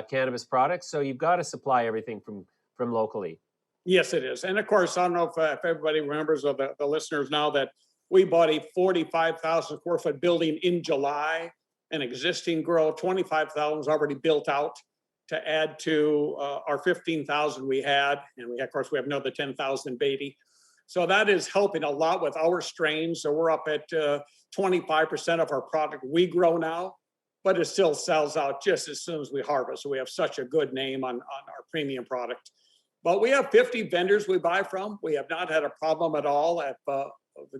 cannabis products, so you've got to supply everything from locally. Yes, it is. And of course, I don't know if everybody remembers, or the listeners now, that we bought a 45,000 square foot building in July, an existing grow, 25,000 is already built out to add to our 15,000 we had. And of course, we have another 10,000 in Beatty. So that is helping a lot with our strains. So we're up at 25% of our product we grow now, but it still sells out just as soon as we harvest. So we have such a good name on our premium product. But we have 50 vendors we buy from. We have not had a problem at all at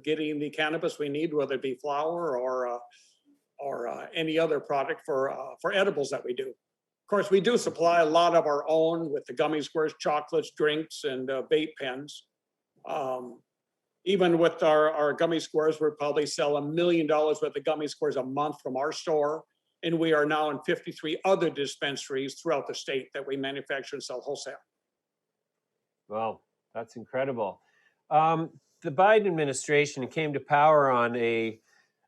getting the cannabis we need, whether it be flower or any other product for edibles that we do. Of course, we do supply a lot of our own with the gummy squares, chocolates, drinks, and vape pens. Even with our gummy squares, we probably sell $1 million worth of gummy squares a month from our store. And we are now in 53 other dispensaries throughout the state that we manufacture and sell wholesale. Wow, that's incredible. The Biden administration came to power on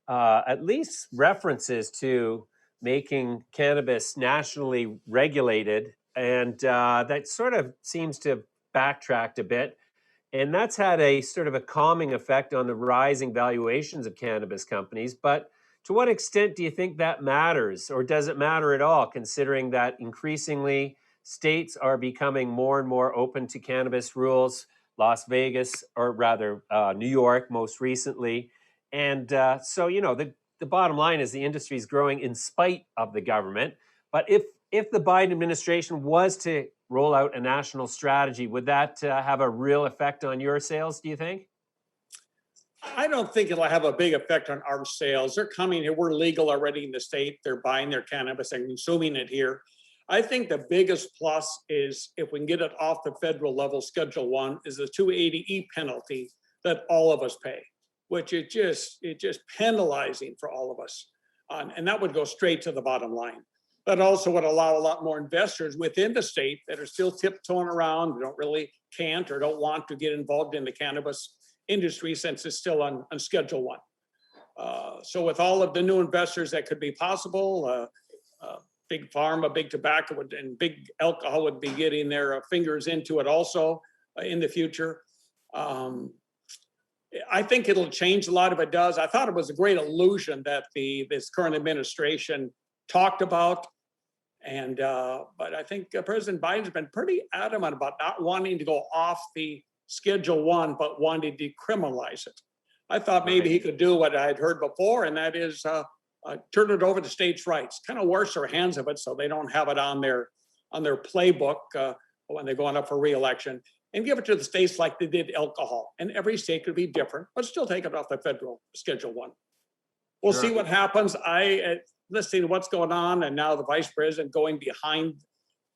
at least references to making cannabis nationally regulated. And that sort of seems to have backtracked a bit. And that's had a sort of a calming effect on the rising valuations of cannabis companies. But to what extent do you think that matters, or does it matter at all, considering that increasingly states are becoming more and more open to cannabis rules, Las Vegas, or rather New York most recently. And so, the bottom line is the industry is growing in spite of the government. But if the Biden administration was to roll out a national strategy, would that have a real effect on your sales, do you think? I don't think it'll have a big effect on our sales. They're coming here. We're legal already in the state. They're buying their cannabis and consuming it here. I think the biggest plus is if we can get it off the federal level, Schedule 1, is the 280E penalty that all of us pay, which is just penalizing for all of us. And that would go straight to the bottom line. That also would allow a lot more investors within the state that are still tiptoeing around, can't or don't want to get involved in the cannabis industry since it's still on Schedule 1. So with all of the new investors that could be possible, big pharma, big tobacco, and big alcohol would be getting their fingers into it also in the future. I think it'll change a lot if it does. I thought it was a great illusion that this current administration talked about. But I think President Biden's been pretty adamant about not wanting to go off the Schedule 1, but wanting to decriminalize it. I thought maybe he could do what I'd heard before, and that is turn it over to states' rights, kind of wash their hands of it so they don't have it on their playbook when they're going up for re-election, and give it to the states like they did alcohol. And every state could be different, but still take it off the federal Schedule 1. We'll see what happens. Listening to what's going on, and now the vice president going behind,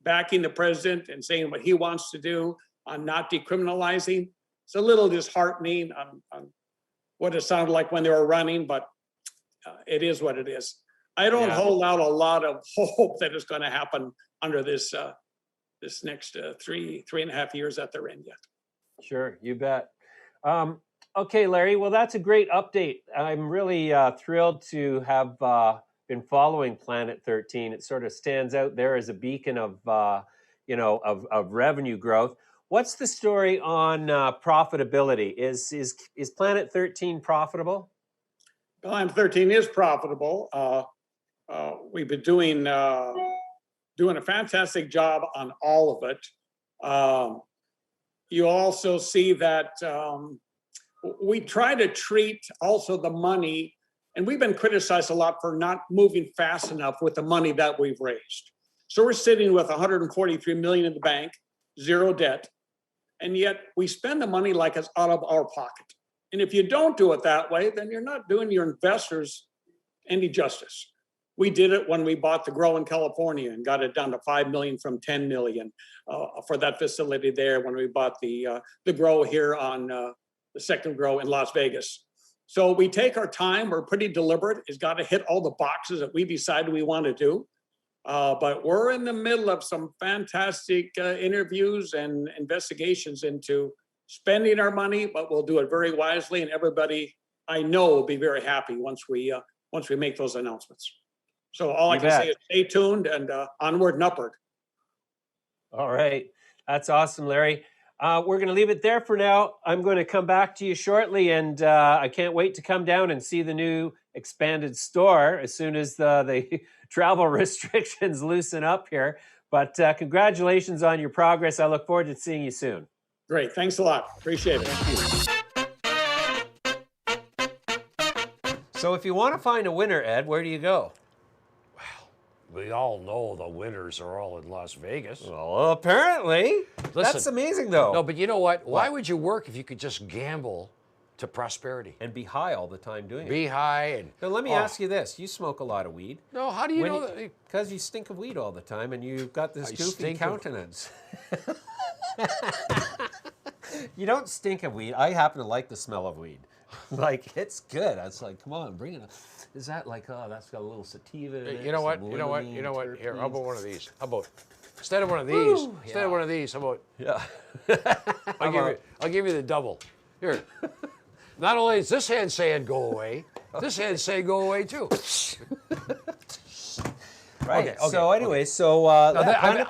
backing the president and saying what he wants to do on not decriminalizing. It's a little disheartening on what it sounded like when they were running, but it is what it is. I don't hold out a lot of hope that it's going to happen under this this next 3.5 years that they're in yet. Sure, you bet. Okay, Larry, well, that's a great update. I'm really thrilled to have been following Planet 13. It sort of stands out there as a beacon of, of revenue growth. What's the story on profitability? Is Planet 13 profitable? Planet 13 is profitable. We've been doing a fantastic job on all of it. You also see that we try to treat also the money, and we've been criticized a lot for not moving fast enough with the money that we've raised. So we're sitting with 143 million in the bank, zero debt, and yet we spend the money like it's out of our pocket. And if you don't do it that way, then you're not doing your investors any justice. We did it when we bought the grow in California and got it down to 5 million from 10 million for that facility there. When we bought the grow here on the second grow in Las Vegas. So we take our time. We're pretty deliberate. It's got to hit all the boxes that we decided we want to do. But we're in the middle of some fantastic interviews and investigations into spending our money, but we'll do it very wisely. And everybody I know will be very happy once we make those announcements. So all I can say is stay tuned and onward and upward. All right. That's awesome, Larry. We're going to leave it there for now. I'm going to come back to you shortly, and I can't wait to come down and see the new expanded store as soon as the travel restrictions loosen up here. But congratulations on your progress. I look forward to seeing you soon. Great. Thanks a lot. Appreciate it. So if you want to find a winner, Ed, where do you go? We all know the winners are all in Las Vegas. Well, apparently. Listen, that's amazing, though. No, but you know what? Why would you work if you could just gamble to prosperity? And be high all the time doing it. Be high and... Now, let me ask you this. You smoke a lot of weed. No, how do you know that? Because you stink of weed all the time, and you've got this goofy countenance. You don't stink of weed. I happen to like the smell of weed. Like, it's good. I was like, come on, bring it up. Is that like, oh, that's got a little sativa in it? You know what? Here, how about one of these? How about, instead of one of these, how about... Yeah. I'll give you the double. Here. Not only is this hand saying go away, this hand saying go away too. Right. Okay. So anyway,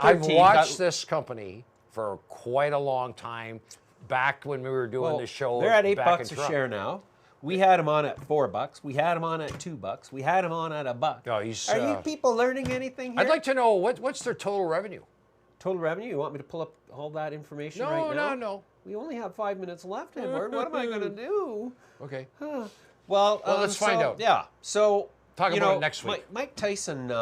I've watched this company for quite a long time. Back when we were doing the show, they're at $8 a share now. We had them on at $4. We had them on at $2. We had them on at $1. No, Are you people learning anything here? I'd like to know what's their total revenue. Total revenue? You want me to pull up all that information right now? No. We only have 5 minutes left, Edward. What am I going to do? Okay. Well, let's find out. Yeah. So talk about it next week. Mike Tyson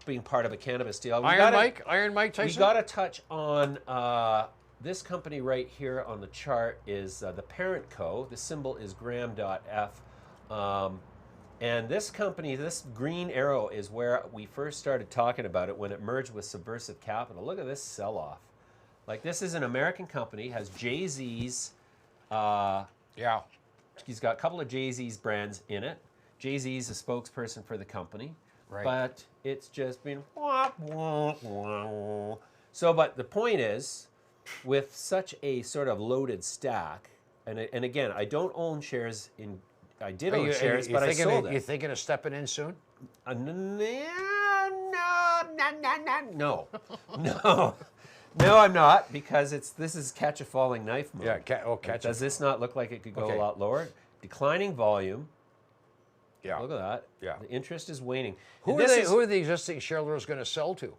being part of a cannabis deal. Iron Mike Tyson. We got to touch on this company right here on the chart is the parent co. The symbol is gram.f. And this company, this green arrow is where we first started talking about it when it merged with Subversive Capital. Look at this sell-off. Like, this is an American company, has Jay-Z's, he's got a couple of Jay-Z's brands in it. Jay-Z's a spokesperson for the company, right. But it's just been wah, wah, wah. So, but the point is, with such a sort of loaded stack, and again, I don't own shares in, I did own shares, but I sold it. You thinking of stepping in soon? No, I'm not, because this is catch a falling knife mode. Yeah, catch. Does this not look like it could go a lot lower? Declining volume. Yeah. Look at that. Yeah. The interest is waning. Who are the existing shareholders going to sell to?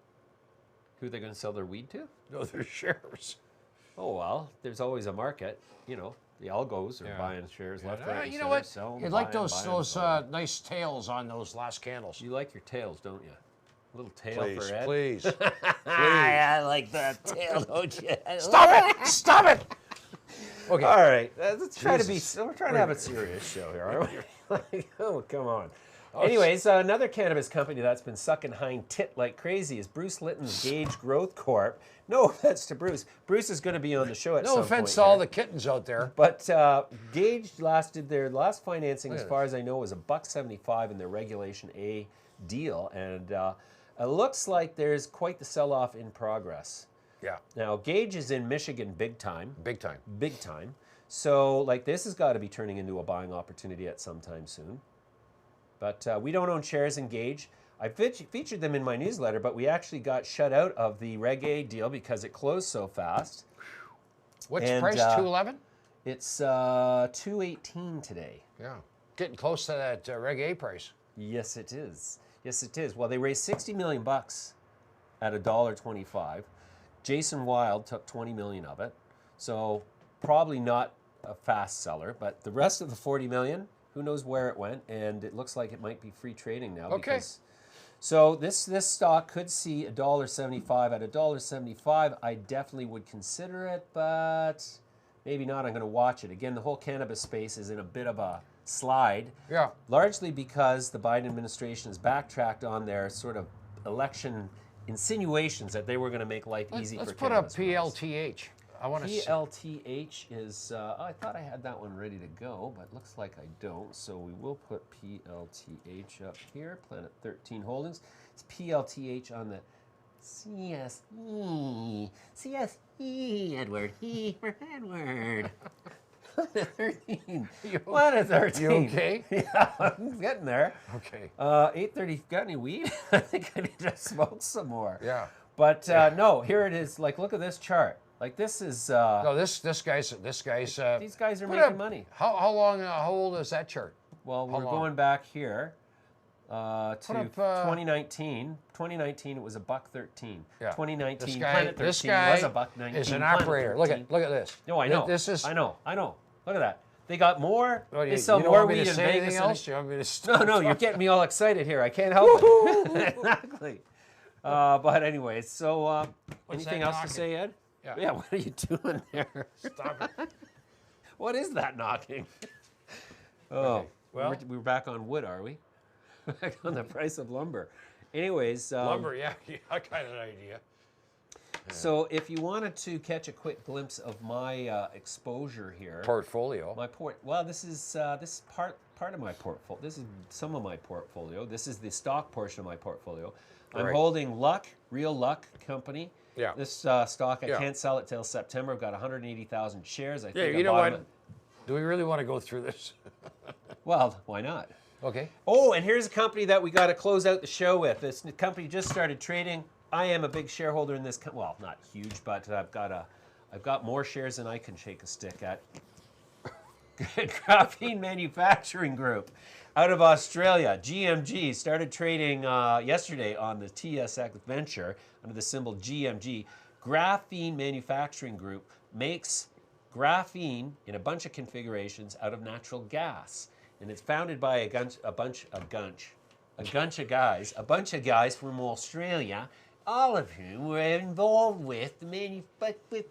Who are they going to sell their weed to? No, their shares. Oh, well, there's always a market, you know. The algos are Yeah. buying shares left, Yeah, right, and you know center, what? selling, You like buying, those buying. nice tails on those last candles. You like your tails, don't you? A little tail Please, for Ed. please, please. I like that tail, don't you? Stop it! Stop it! Okay. All right, let's try to be. Jesus. We're trying to have a serious show here, aren't we? Like, oh, come on. Anyways, another cannabis company that's been sucking hind tit like crazy is Bruce Litton's Gage Growth Corp. No offense to Bruce. Bruce is going to be on the show at some No point. offense to all the kittens out there. But Gage did their last financing, as far as I know, was $1.75 in their Regulation A deal, and it looks like there's quite the sell-off in progress. Yeah, Now, Gage is in Michigan big time. big time. Big time. So, like, this has got to be turning into a buying opportunity at some time soon. But we don't own shares in Gage. I featured them in my newsletter, but we actually got shut out of the Reg A deal because it closed so fast. What's And, the price? 211. It's $2.18 today. Yeah, getting close to that Reg A price. Yes, it is. Yes, it is. Well, they raised $60 million at $1.25. Jason Wild took 20 million of it, so probably not a fast seller. But the rest of the 40 million, who knows where it went? And it looks like it might be free trading now. Okay. Because, so this stock could see $1.75 at $1.75. I definitely would consider it, but maybe not. I'm going to watch it again. The whole cannabis space is in a bit of a slide. Yeah. Largely because the Biden administration has backtracked on their sort of election insinuations that they were going to make life easy Let's for put up cannabis. PLTH. I want to see. PLTH is, I thought I had that one ready to go, but looks like I don't. So we will put PLTH up here, Planet 13 Holdings. It's PLTH on the CSE. CSE, Edward. E for Edward. Planet 13. Planet 13. You okay? Yeah, I'm getting there. Okay. 8:30. Got any weed? I think I need to smoke some more. Yeah. But no, here it is. Like, look at this chart. Like, this is. No, this guy's. These guys are put making up- money. How long? How old is that chart? Well, How we're long? going back here to Put up, 2019. 2019, it was $1.13. Yeah. 2019, This Planet 13 this guy was $1.19. is an Planet operator. 13. Look at this. No, I know. This is. I know. Look at that. They got more. What, They sell you don't more want me weed to in say Vegas. anything than- else? You want me to stop? No, you're getting me all excited here. I can't help it. Exactly. But anyway, so anything that else to knocking? say, Ed? Yeah. What are you doing there? Stop it. What is that knocking? Oh, Okay, well- we're back on wood, are we? Back on the price of lumber. Anyways, Lumber, yeah, I got an idea. so if you wanted to catch a quick glimpse of my exposure here, Portfolio. well, this is part of my portfolio. This is some of my portfolio. This is the stock portion of my portfolio. I'm Right. holding Luck, Real Luck Company. Yeah. This stock, I Yeah. can't sell it till September. I've got 180,000 shares. I Yeah, think I you know bought what? them Do we really want to go through this? well, why not? Okay. Oh, and here's a company that we got to close out the show with. This company just started trading. I am a big shareholder in this. Well, not huge, but I've got more shares than I can shake a stick at. Graphene Manufacturing Group, out of Australia. GMG started trading yesterday on the TSX Venture under the symbol GMG. Graphene Manufacturing Group makes graphene in a bunch of configurations out of natural gas. And it's founded by a bunch of guys from Australia, all of whom were involved with the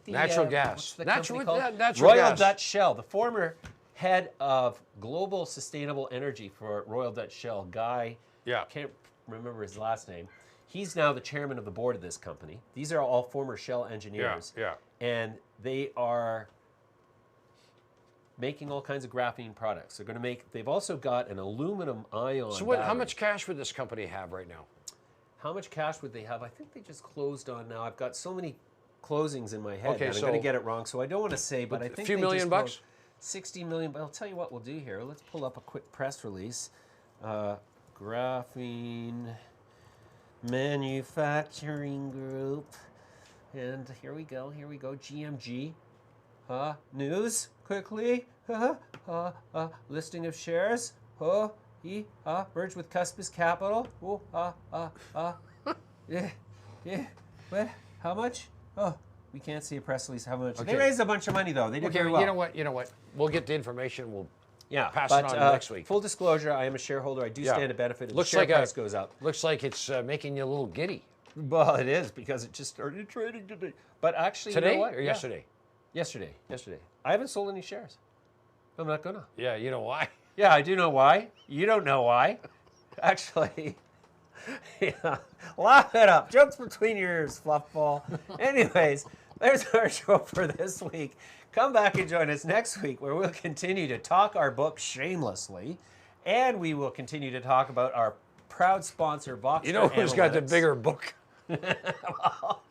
Natural gas. what's the Natural- company called? natural Royal gas. Dutch Shell, the former head of global sustainable energy for Royal Dutch Shell, Guy. Yeah. Can't remember his last name. He's now the chairman of the board of this company. These are all former Shell engineers. Yeah. And they are making all kinds of graphene products. They've also got an aluminum ion So how battery. much cash would this company have right now? How much cash would they have? I think they just closed on now. I've got so many closings in my head Okay, that I'm so- going to get it wrong, so I don't want to say, but I think a few they million just bucks? closed 60 million. But I'll tell you what we'll do here. Let's pull up a quick press release. Graphene Manufacturing Group. And here we go. GMG. News, quickly. Listing of shares. Merged with Cuspis Capital. Yeah. What? How much? We can't see a press release how much. Okay. They raised a bunch of money though. They did Okay, very well. you know what? We'll get the information. We'll pass but, it on next week. Full disclosure, I am a shareholder. I do Yeah. stand to benefit if Looks the share like price goes up. Looks like it's making you a little giddy. Well, it is because it just started trading today. But actually, Today you know what? or yesterday? Yesterday. I haven't sold any shares. I'm not gonna. Yeah, you know why? Yeah, I do know why. You don't know why. Actually, yeah. Laugh it up. Jokes between your ears, fluffball. Anyways, there's our show for this week. Come back and join us next week where we'll continue to talk our book shamelessly, and we will continue to talk about our proud sponsor, Voxtur You know who's got the Analytics. bigger book? Well,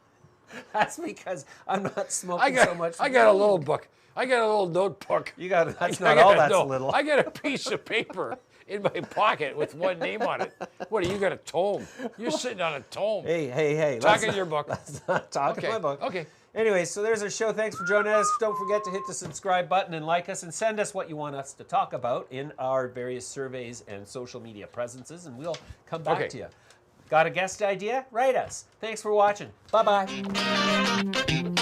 that's because I'm not smoking so much. I got a little book. I got a little notebook. You got that's I not all got a- that's no, little. I got a piece of paper in my pocket with one name on it. What do you got, a tome? You're sitting on a tome. Hey. Talking your book. Let's not talk Okay, my book. okay. Anyway, so there's our show. Thanks for joining us. Don't forget to hit the subscribe button and like us and send us what you want us to talk about in our various surveys and social media presences, and we'll come back Okay. to you. Got a guest idea? Write us. Thanks for watching. Bye-bye.